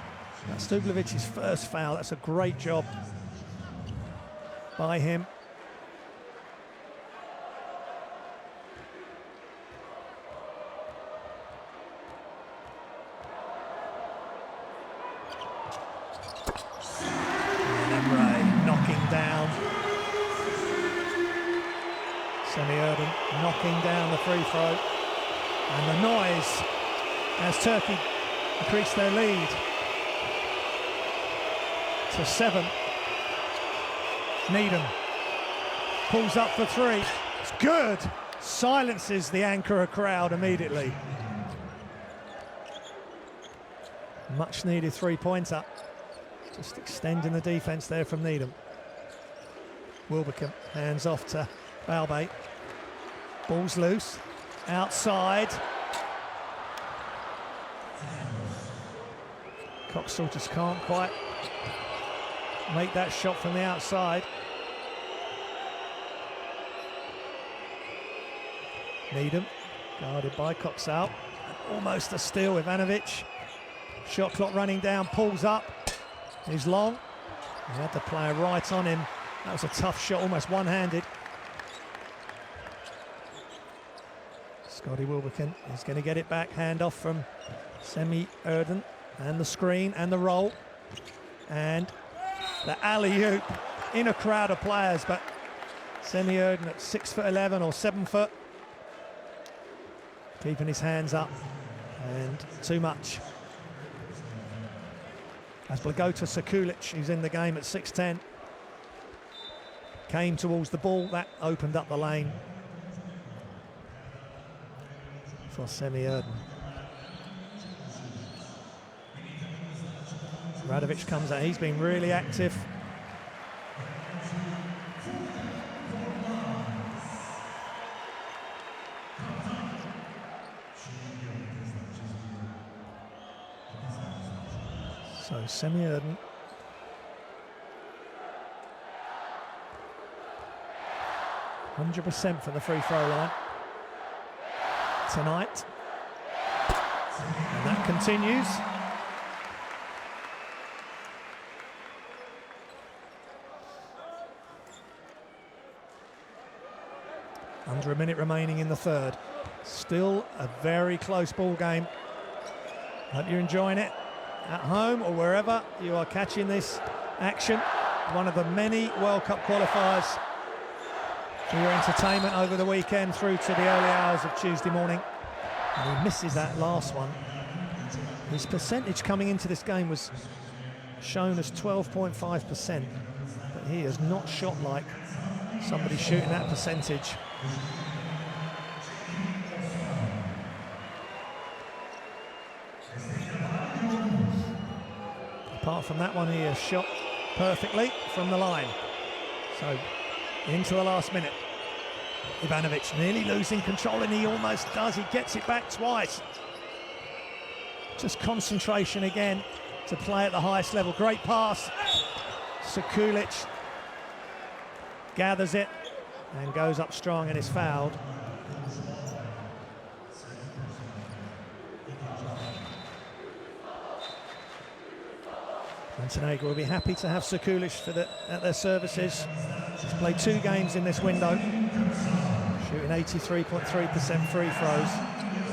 Speaker 1: That's Dublevic's first foul. That's a great job by him. And Emre knocking down. Semi-Erden knocking down the free throw. And the noise as Turkey increase their lead to 7. Needham pulls up for 3. It's good. Silences the Ankara crowd immediately. Much needed 3-pointer. Just extending the defense there from Needham. Wilbekin hands off to Balbay. Ball's loose. Outside. Coxall just can't quite make that shot from the outside. Needham, guarded by Coxall. Almost a steal, Ivanovic. Shot clock running down, pulls up. He's long. He had the player right on him. That was a tough shot, almost one-handed. Scotty Wilbekin is going to get it back. Hand off from Semi-Erden. And the screen and the roll. And the alley-oop in a crowd of players, but Semi-Erden at 6'11" or 7 foot. Keeping his hands up, and too much. As Blagota Sekulic, who's in the game at 6'10", came towards the ball, that opened up the lane for Semi-Erden. Radovic comes out, he's been really active. So semi-urgent. %100% from the free throw line tonight. And that continues. Under a minute remaining in the third. Still a very close ball game. Hope you're enjoying it at home or wherever you are catching this action. One of the many World Cup qualifiers for your entertainment over the weekend through to the early hours of Tuesday morning. And he misses that last one. His percentage coming into this game was shown as 12.5%, but he has not shot like somebody shooting that percentage. Apart from that one, he has shot perfectly from the line. So into the last minute. Ivanovic nearly losing control, and he almost does. He gets it back twice. Just concentration again to play at the highest level. Great pass. Sekulic gathers it and goes up strong and is fouled. Montenegro will be happy to have Sekulic at their services. He's played 2 games in this window, shooting 83.3% free throws.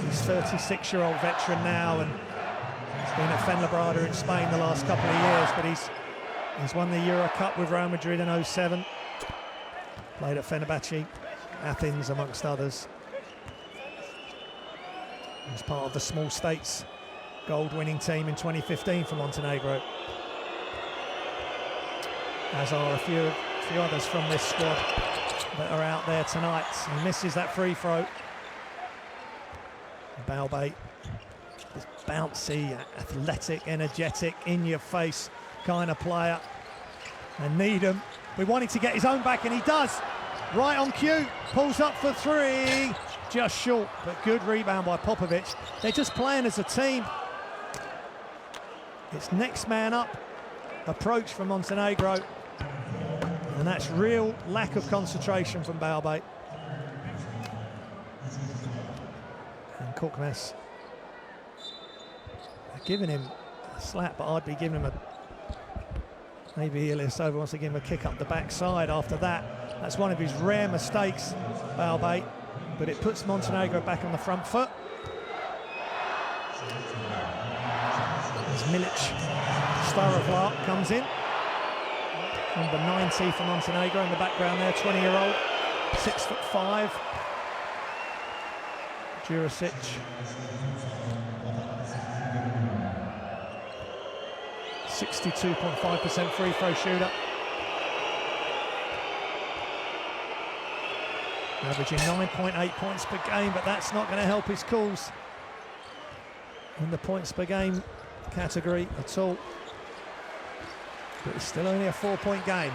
Speaker 1: He's 36-year-old veteran now, and he's been at Fuenlabrada in Spain the last couple of years, but he's won the Euro Cup with Real Madrid in 07. Played at Fenerbahce, Athens, amongst others. He's part of the Small States gold-winning team in 2015 for Montenegro, as are a few others from this squad that are out there tonight. He misses that free throw. Balbay, this bouncy, athletic, energetic, in-your-face kind of player. And Needham, we wanted to get his own back, and he does. Right on cue, pulls up for 3, just short, but good rebound by Popovic. They're just playing as a team. It's next man up approach from Montenegro, and that's real lack of concentration from Balbay. And Korkmaz giving him a slap, but I'd be giving him maybe Ilyasova wants to give him a kick up the backside after that. That's one of his rare mistakes, Balbay, but it puts Montenegro back on the front foot. As Milic Starovlar comes in. Number 90 for Montenegro in the background there, 20-year-old, 6'5". Jurisic. .62% free throw shooter. Averaging 9.8 points per game, but that's not going to help his cause in the points per game category at all. But it's still only a 4-point game.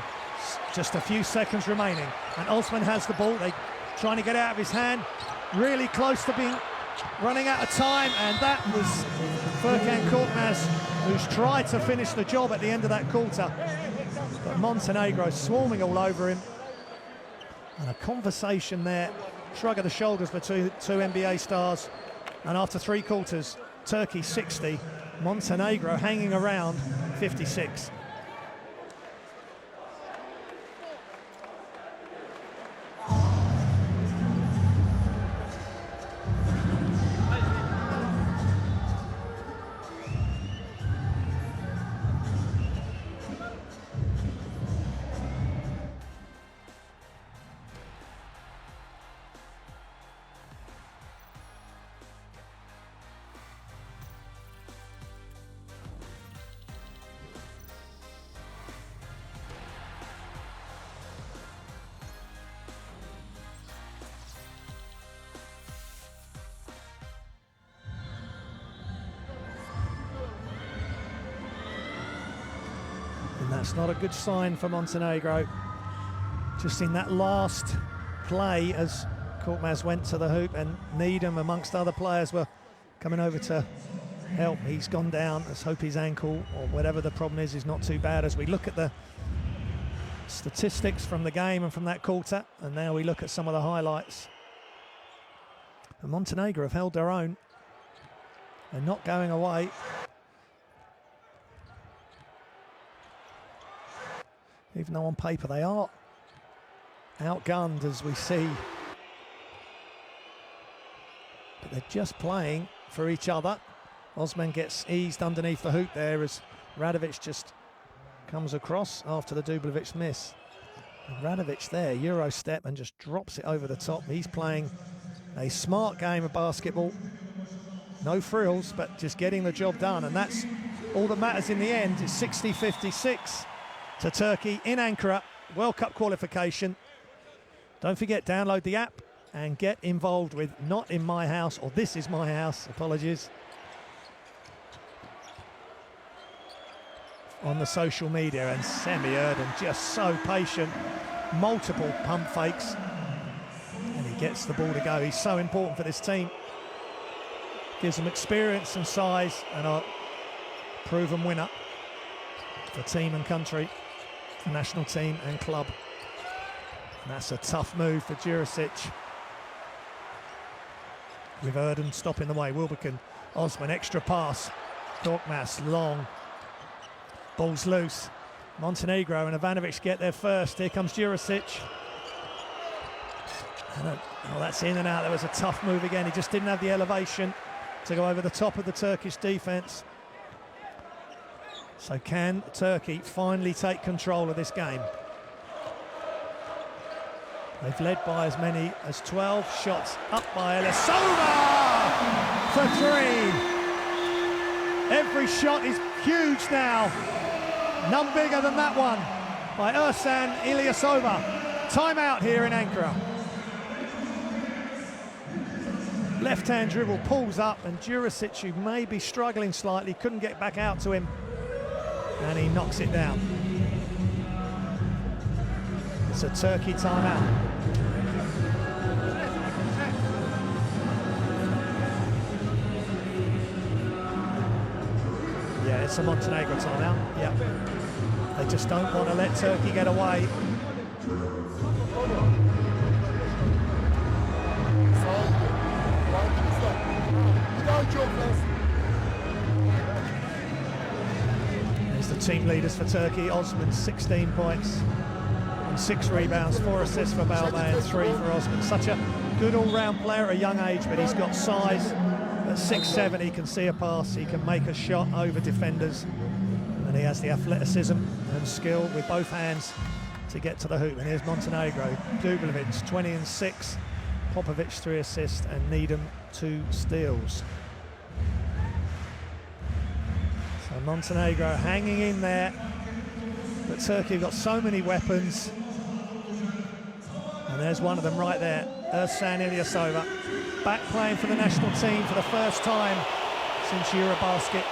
Speaker 1: Just a few seconds remaining, and Osman has the ball. They trying to get out of his hand. Really close to being running out of time, and that was Furkan Korkmaz, who's tried to finish the job at the end of that quarter. But Montenegro swarming all over him. And a conversation there, shrug of the shoulders between two NBA stars. And after 3 quarters, Turkey 60, Montenegro hanging around 56. That's not a good sign for Montenegro. Just in that last play, as Korkmaz went to the hoop, and Needham, amongst other players, were coming over to help. He's gone down. Let's hope his ankle or whatever the problem is not too bad. As we look at the statistics from the game and from that quarter, and now we look at some of the highlights. And Montenegro have held their own. They're not going away. Even though on paper they are outgunned, as we see. But they're just playing for each other. Osman gets eased underneath the hoop there as Radovic just comes across after the Dublevic miss. And Radovic there, Euro step, and just drops it over the top. He's playing a smart game of basketball. No frills, but just getting the job done. And that's all that matters in the end. It's 60-56 to Turkey in Ankara, World Cup qualification. Don't forget, download the app and get involved with Not In My House, or This Is My House, apologies, on the social media. And Semi Erden just so patient, multiple pump fakes, and he gets the ball to go. He's so important for this team. Gives them experience and size, and a proven winner for team and country, for national team and club. And that's a tough move for Jurisic. With Erden stopping the way. Wilbekin, Osman, extra pass. Korkmaz, long. Ball's loose. Montenegro and Ivanovic get there first. Here comes Jurisic. Oh, that's in and out. There was a tough move again. He just didn't have the elevation to go over the top of the Turkish defence. So can Turkey finally take control of this game? They've led by as many as 12 shots. Up by Ilyasova for three. Every shot is huge now. None bigger than that one by Ersan Ilyasova. Timeout here in Ankara. Left-hand dribble, pulls up, and Jurisic, who may be struggling slightly, couldn't get back out to him, and he knocks it down. It's a Turkey timeout. Yeah, it's a Montenegro timeout. Yeah, they just don't want to let Turkey get away. There's the team leaders for Turkey. Osman, 16 points and 6 rebounds, 4 assists for Balbay and 3 for Osman. Such a good all-round player at a young age, but he's got size. At 6'7", he can see a pass, he can make a shot over defenders, and he has the athleticism and skill with both hands to get to the hoop. And here's Montenegro. Dublevic, 20 and 6. Popovic, 3 assists, and Needham, 2 steals. So Montenegro hanging in there, but Turkey have got so many weapons. And there's one of them right there, Ersan Ilyasova, back playing for the national team for the first time since Eurobasket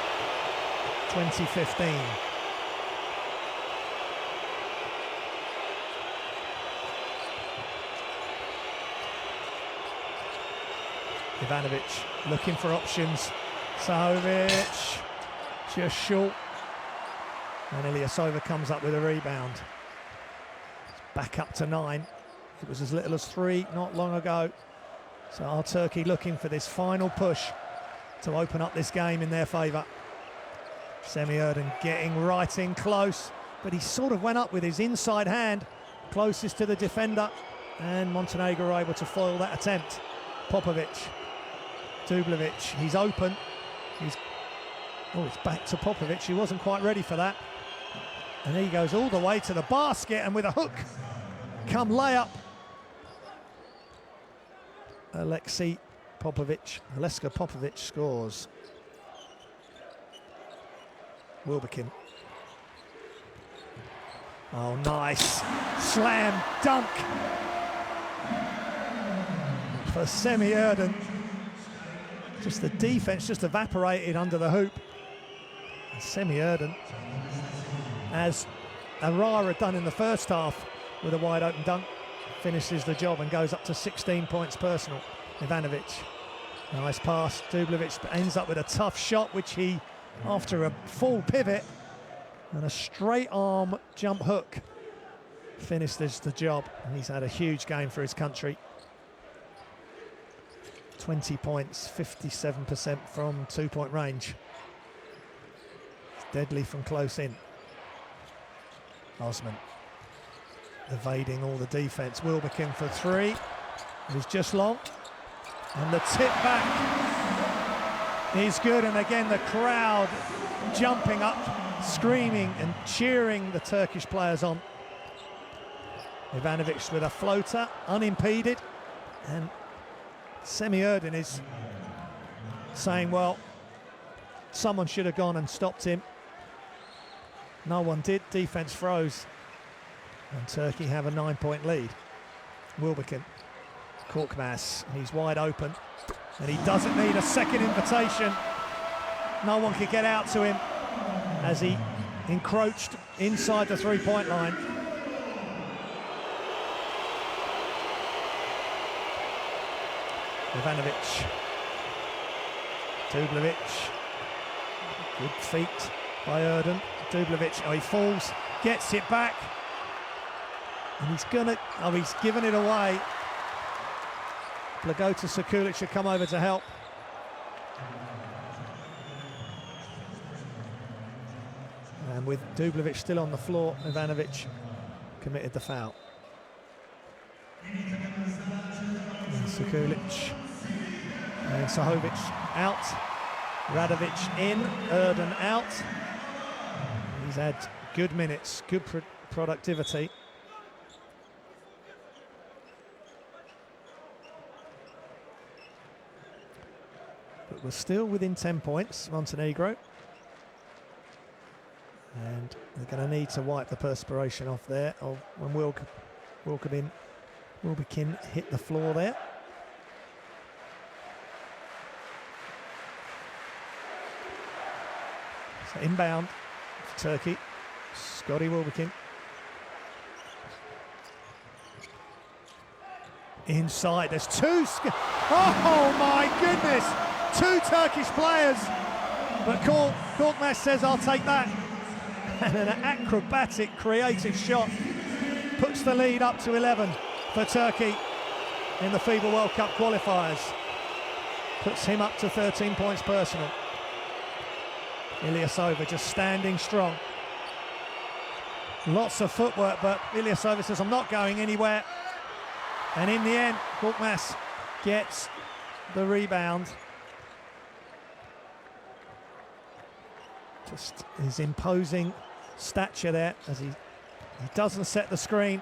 Speaker 1: 2015. Ivanovic looking for options. Sahovic just short. And Ilyasova comes up with a rebound. It's back up to 9. It was as little as 3 not long ago. So are Turkey looking for this final push to open up this game in their favour? Semi Erden getting right in close, but he sort of went up with his inside hand closest to the defender, and Montenegro are able to foil that attempt. Popovic, Dublevic, he's open. It's back to Popovic. He wasn't quite ready for that. And he goes all the way to the basket, and with a hook, come layup. Aleska Popovic scores. Wilbekin. Oh, nice. Slam dunk for Semi Erden. Just the defense just evaporated under the hoop. And Semi Erden, as Arar had done in the first half with a wide open dunk, finishes the job and goes up to 16 points personal. Ivanovic Nice pass. Dublevic ends up with a tough shot, which he, after a full pivot and a straight arm jump hook, finishes the job. And he's had a huge game for his country. 20 points, 57% from 2-point range. It's deadly from close in. Osman evading all the defence. Wilbekin for three. He's just long. And the tip back is good. And again, the crowd jumping up, screaming and cheering the Turkish players on. Ivanovic with a floater, unimpeded. And Semih Erdin is saying, well, someone should have gone and stopped him. No one did. Defence froze. And Turkey have a 9-point lead. Wilbekin. Korkmaz, he's wide open. And he doesn't need a second invitation. No one could get out to him as he encroached inside the three-point line. Ivanovic. Dublevic. Good feet by Erdin. Dublevic, oh, he falls, gets it back. And he's given it away. Blagota Sekulic should come over to help. And with Dublevic still on the floor, Ivanovic committed the foul. And Sekulic and Sahovic out. Radovic in, Erdin out. He's had good minutes, good productivity. But we're still within 10 points, Montenegro. And they're going to need to wipe the perspiration off there when Wilbekin hit the floor there. So inbound for Turkey. Scotty Wilbekin. Inside, there's two. Oh my goodness! Two Turkish players. But Korkmaz says, I'll take that. And an acrobatic, creative shot puts the lead up to 11 for Turkey in the FIBA World Cup qualifiers. Puts him up to 13 points personal. Ilyasova just standing strong. Lots of footwork, but Ilyasova says, I'm not going anywhere. And in the end, Korkmaz gets the rebound. Just his imposing stature there as he doesn't set the screen.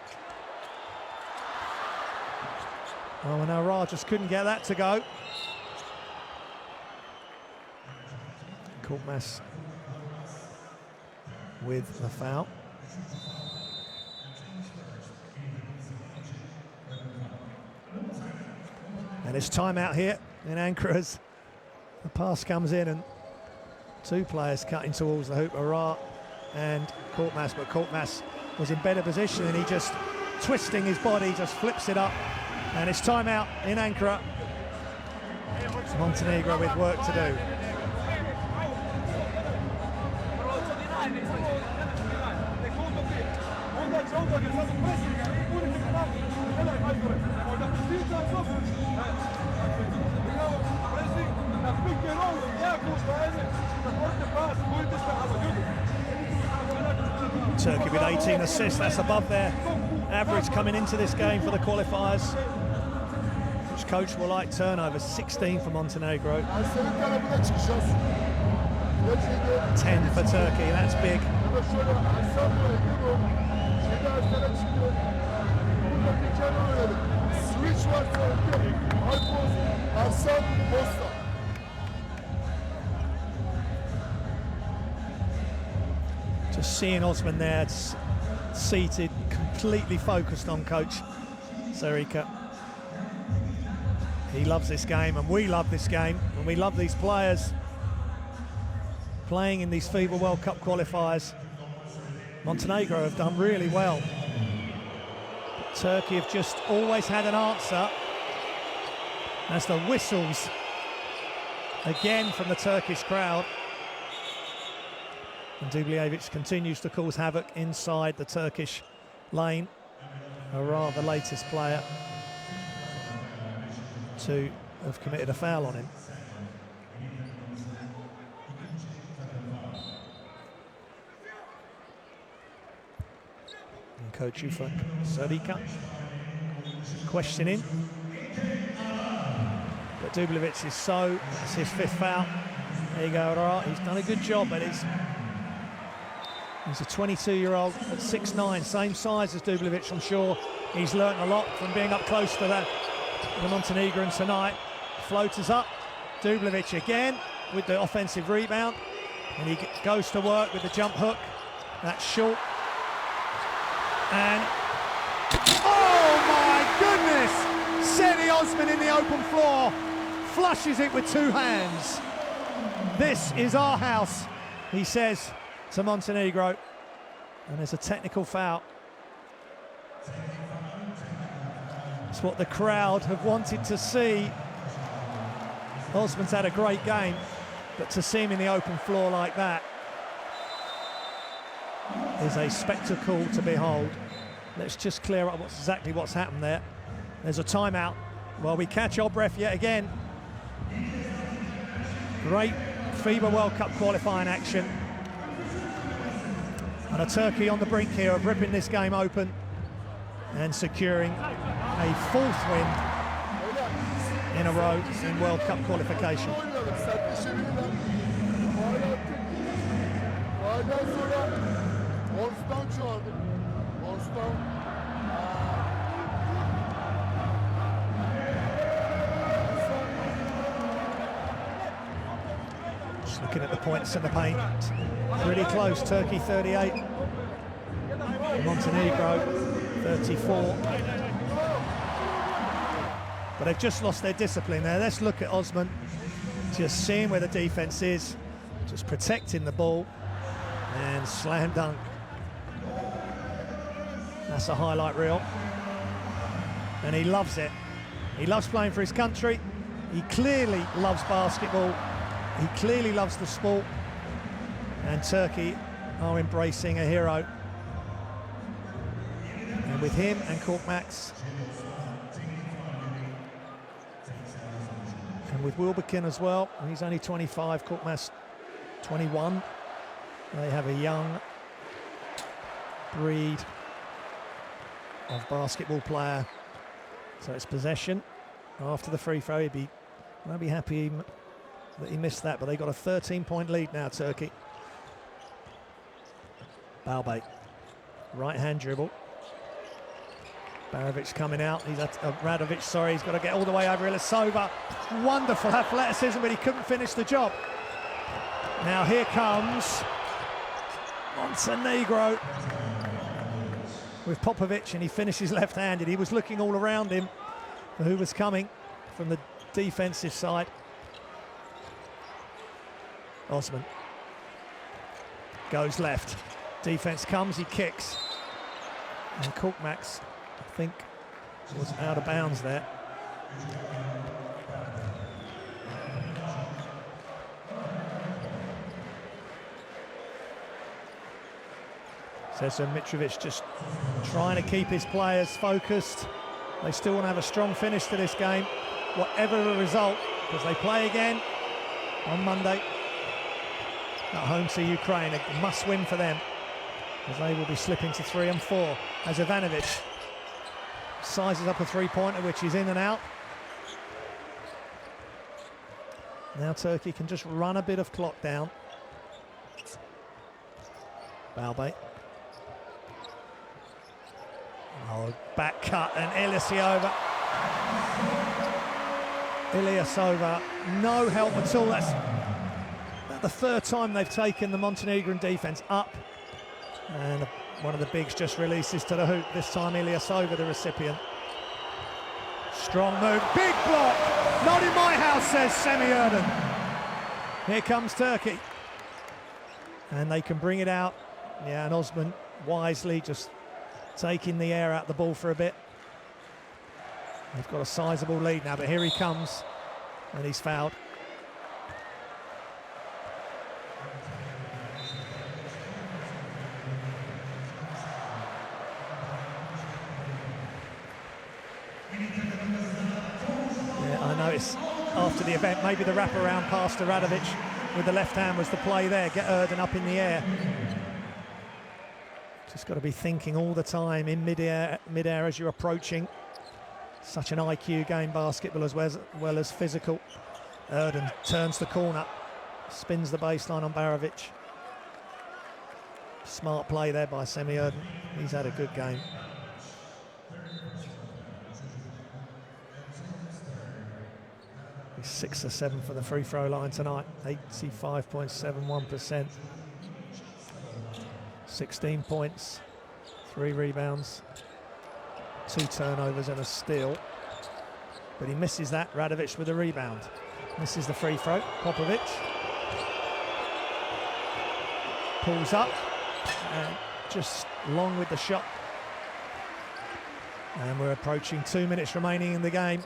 Speaker 1: Oh, and Arar just couldn't get that to go. Korkmaz with the foul. And it's timeout here in Ankara as the pass comes in and two players cutting towards the hoop, Arar and Korkmaz, but Korkmaz was in better position and he just, twisting his body, just flips it up. And it's timeout in Ankara. Montenegro with work to do. Turkey with 18 assists, that's above their average coming into this game for the qualifiers. Which coach will like turnovers? 16 for Montenegro. 10 for Turkey, that's big. Just seeing Osman there, seated, completely focused on Coach Sarika. He loves this game, and we love this game, and we love these players playing in these FIBA World Cup qualifiers. Montenegro have done really well. But Turkey have just always had an answer as the whistles again from the Turkish crowd. And Dubljevic continues to cause havoc inside the Turkish lane. Arar, the latest player to have committed a foul on him. And Coach Ufuk Sarika questioning. But Dubljevic is that's his 5th foul. There you go, Arar. He's done a good job, but he's a 22-year-old at 6'9", same size as Dubljevic. I'm sure he's learnt a lot from being up close to the Montenegrin tonight. Floaters up, Dubljevic again with the offensive rebound, and he goes to work with the jump hook. That's short. And oh my goodness! Seti Osman in the open floor, flushes it with 2 hands. This is our house, he says to Montenegro, and there's a technical foul. It's what the crowd have wanted to see. Osman's had a great game, but to see him in the open floor like that is a spectacle to behold. Let's just clear up exactly what's happened there. There's a timeout while we catch our breath yet again. Great FIBA World Cup qualifying action. And a Turkey on the brink here of ripping this game open and securing a 4th win in a row in World Cup qualification. Just looking at the points in the paint, pretty close. Turkey 38, Montenegro 34. But they've just lost their discipline there. Let's look at Osman, just seeing where the defense is, just protecting the ball, and slam dunk. That's a highlight reel, and he loves it. He loves playing for his country. He clearly loves basketball. He clearly loves the sport, and Turkey are embracing a hero. And with him and Korkmaz, and with Wilbekin as well, he's only 25, Korkmaz 21. They have a young breed of basketball player. So it's possession after the free throw. I'd be happy that he missed that, but they got a 13-point lead now, Turkey. Balbay, right-hand dribble. Barovic coming out. Radovic, sorry, he's got to get all the way over Ilyasova. Wonderful athleticism, but he couldn't finish the job. Now here comes Montenegro with Popovic, and he finishes left-handed. He was looking all around him for who was coming from the defensive side. Osman goes left. Defense comes, he kicks. And Korkmaz, I think, was out of bounds there. Sesa Mitrovic just trying to keep his players focused. They still want to have a strong finish to this game, whatever the result, because they play again on Monday at home to Ukraine. A must-win for them, as they will be slipping to 3 and 4. As Ivanovic sizes up a three-pointer, which is in and out. Now Turkey can just run a bit of clock down. Balbay. Oh, back cut, and Ilyasova. No help at all. That's the 3rd time they've taken the Montenegrin defence up. And one of the bigs just releases to the hoop. This time Ilyasova, the recipient. Strong move, big block. Not in my house, says Semi Erden. Here comes Turkey. And they can bring it out. Yeah, and Osman wisely just taking the air out the ball for a bit. They've got a sizable lead now, but here he comes, and he's fouled. this after the event. Maybe the wraparound pass to Radovic with the left hand was the play there. Get Erden up in the air. Just got to be thinking all the time in mid-air as you're approaching. Such an IQ game, basketball, as well as physical. Erden turns the corner, spins the baseline on Barovic. Smart play there by Semi Erden. He's had a good game. He's 6 or 7 for the free throw line tonight. 85.71%. 16 points, 3 rebounds, 2 turnovers and a steal. But he misses that. Radovic with a rebound. Misses the free throw. Popovic pulls up and just long with the shot. And we're approaching 2 minutes remaining in the game.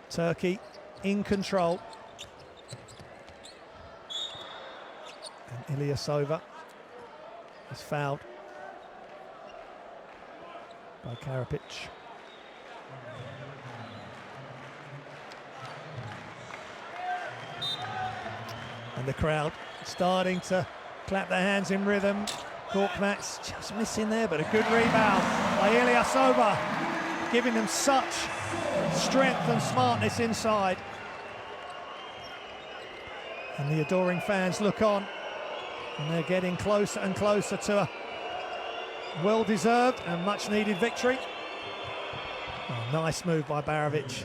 Speaker 1: Turkey in control. And Ilyasova is fouled by Karapic. And the crowd starting to clap their hands in rhythm. Korkmaz just missing there, but a good rebound by Ilyasova, giving them such strength and smartness inside. And the adoring fans look on, and they're getting closer and closer to a well-deserved and much-needed victory. Oh, nice move by Barovic.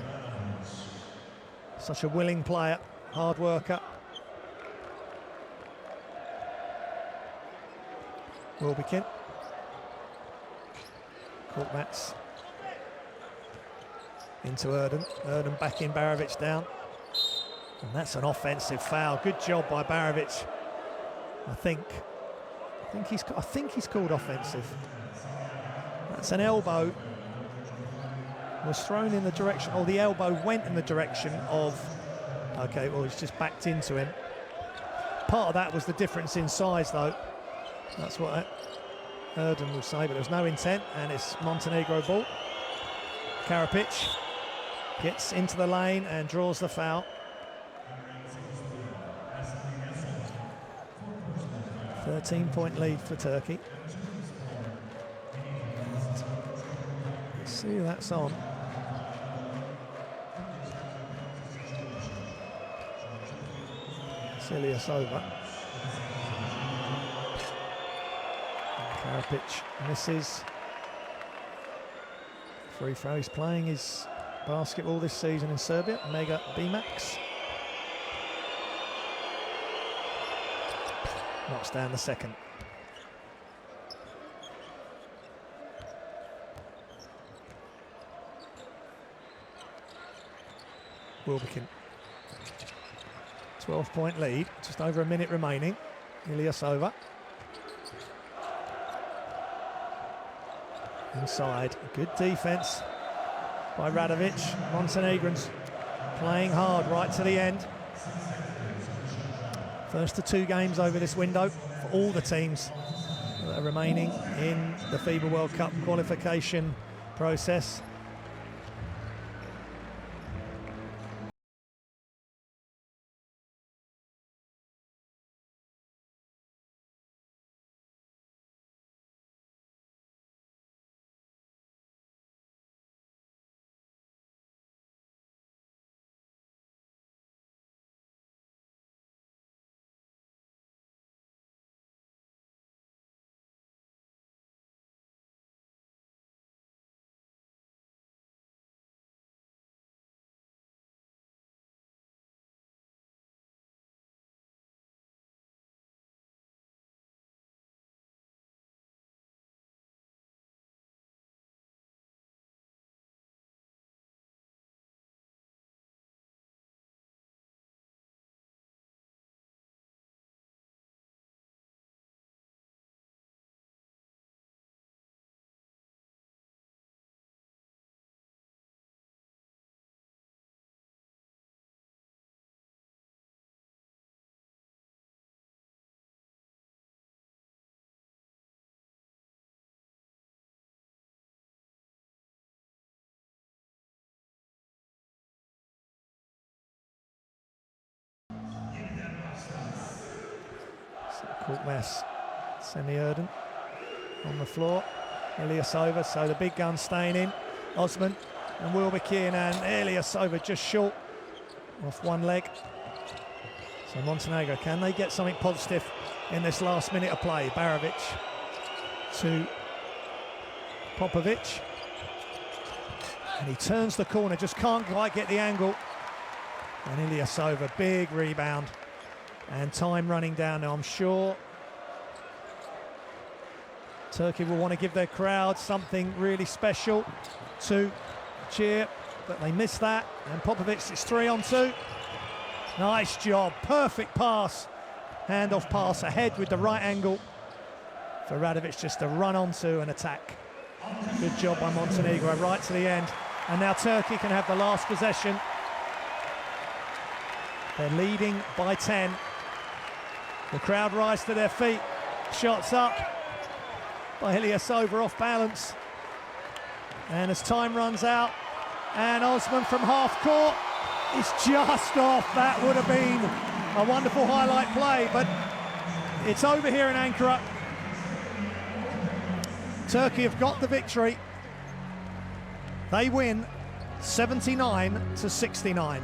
Speaker 1: Such a willing player, hard worker. Wilbekin. Korkmaz. Into Erden. Erden backing Barovic down. And that's an offensive foul. Good job by Barovic. I think he's called offensive. That's an elbow. Was thrown in the direction, or the elbow went in the direction of. Okay, well, he's just backed into him. Part of that was the difference in size, though. That's what Erden will say, but there's no intent, and it's Montenegro ball. Karapic gets into the lane and draws the foul. 13-point lead for Turkey. Let's see who that's on. It's Ilyasova. Karapic misses. Free throw. He's playing his basketball this season in Serbia. Mega B-Max. Knocks down the second. Wilbekin. 12-point lead. Just over a minute remaining. Ilyasova. Inside, good defense by Radovic. Montenegrins playing hard right to the end. First of 2 games over this window for all the teams that are remaining in the FIBA World Cup qualification process. Korkmaz, Semi-Erden on the floor. Ilyasova, so the big gun staying in. Osman and Wilbekin, and Ilyasova just short off one leg. So Montenegro, can they get something positive in this last minute of play? Barovic to Popovic. And he turns the corner, just can't quite get the angle. And Ilyasova, big rebound. And time running down now, I'm sure Turkey will want to give their crowd something really special to cheer, but they missed that. And Popovic, it's 3-on-2. Nice job, perfect pass. Handoff pass ahead with the right angle for Radovic just to run onto and attack. Good job by Montenegro right to the end. And now Turkey can have the last possession. They're leading by 10. The crowd rise to their feet. Shots up by Ilyasova, off balance. And as time runs out, and Osman from half court is just off. That would have been a wonderful highlight play, but it's over here in Ankara. Turkey have got the victory. They win 79-69.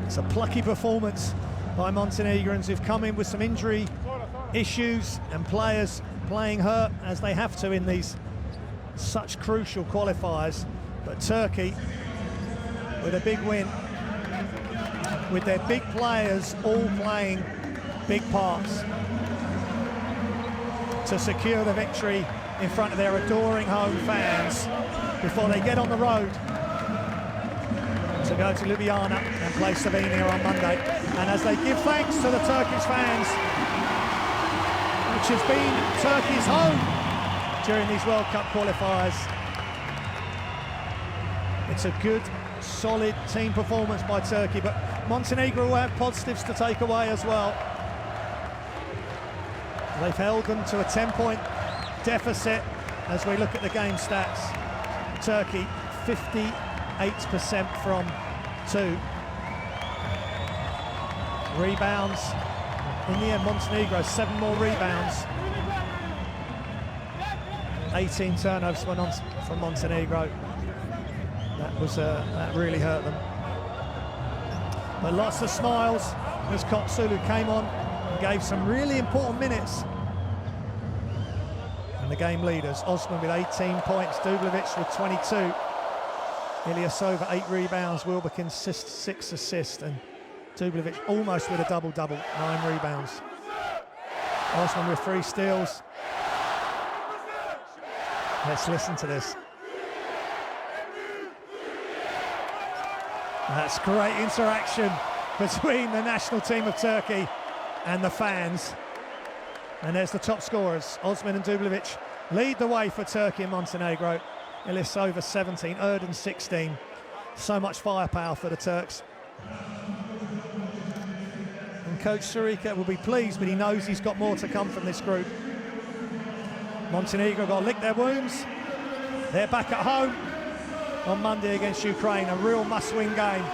Speaker 1: It's a plucky performance by Montenegrins, who've come in with some injury issues and players playing hurt, as they have to in these such crucial qualifiers. But Turkey with a big win, with their big players all playing big parts to secure the victory in front of their adoring home fans before they get on the road to go to Ljubljana and play Slovenia on Monday. And as they give thanks to the Turkish fans, which has been Turkey's home during these World Cup qualifiers, it's a good, solid team performance by Turkey, but Montenegro will have positives to take away as well. They've held them to a 10-point deficit as we look at the game stats. Turkey 58% from 2. Rebounds, in the end Montenegro 7 more rebounds. 18 turnovers from Montenegro. That really hurt them. But lots of smiles as Kotsulu came on and gave some really important minutes. And the game leaders, Osman with 18 points, Dublevic with 22. Ilyasova 8 rebounds, Wilbekin 6 assists, and Dublevic almost with a double-double, 9 rebounds. Osman with 3 steals. Let's listen to this. That's great interaction between the national team of Turkey and the fans. And there's the top scorers. Osman and Dublevic lead the way for Turkey and Montenegro. Ilyasova 17, Erden 16. So much firepower for the Turks. And Coach Sarika will be pleased, but he knows he's got more to come from this group. Montenegro got to lick their wounds. They're back at home on Monday against Ukraine, a real must-win game.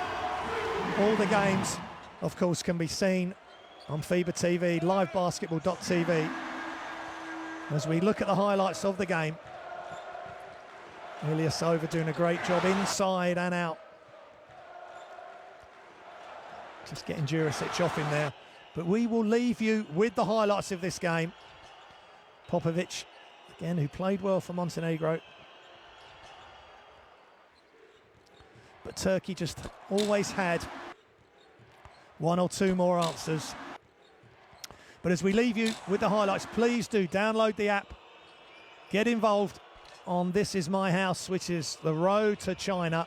Speaker 1: All the games, of course, can be seen on FIBA TV, livebasketball.tv. As we look at the highlights of the game, Ilyasova doing a great job inside and out. Just getting Jurisic off in there. But we will leave you with the highlights of this game. Popovic, again, who played well for Montenegro. But Turkey just always had 1 or 2 more answers. But as we leave you with the highlights, please do download the app, get involved on This Is My House, which is the road to China.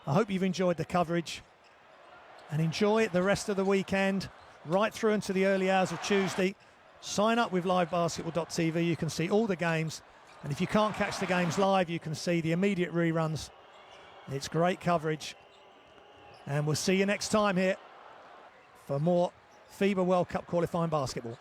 Speaker 1: I hope you've enjoyed the coverage and enjoy it the rest of the weekend, right through into the early hours of Tuesday. Sign up with livebasketball.tv. You can see all the games. And if you can't catch the games live, you can see the immediate reruns. It's great coverage. And we'll see you next time here for more FIBA World Cup qualifying basketball.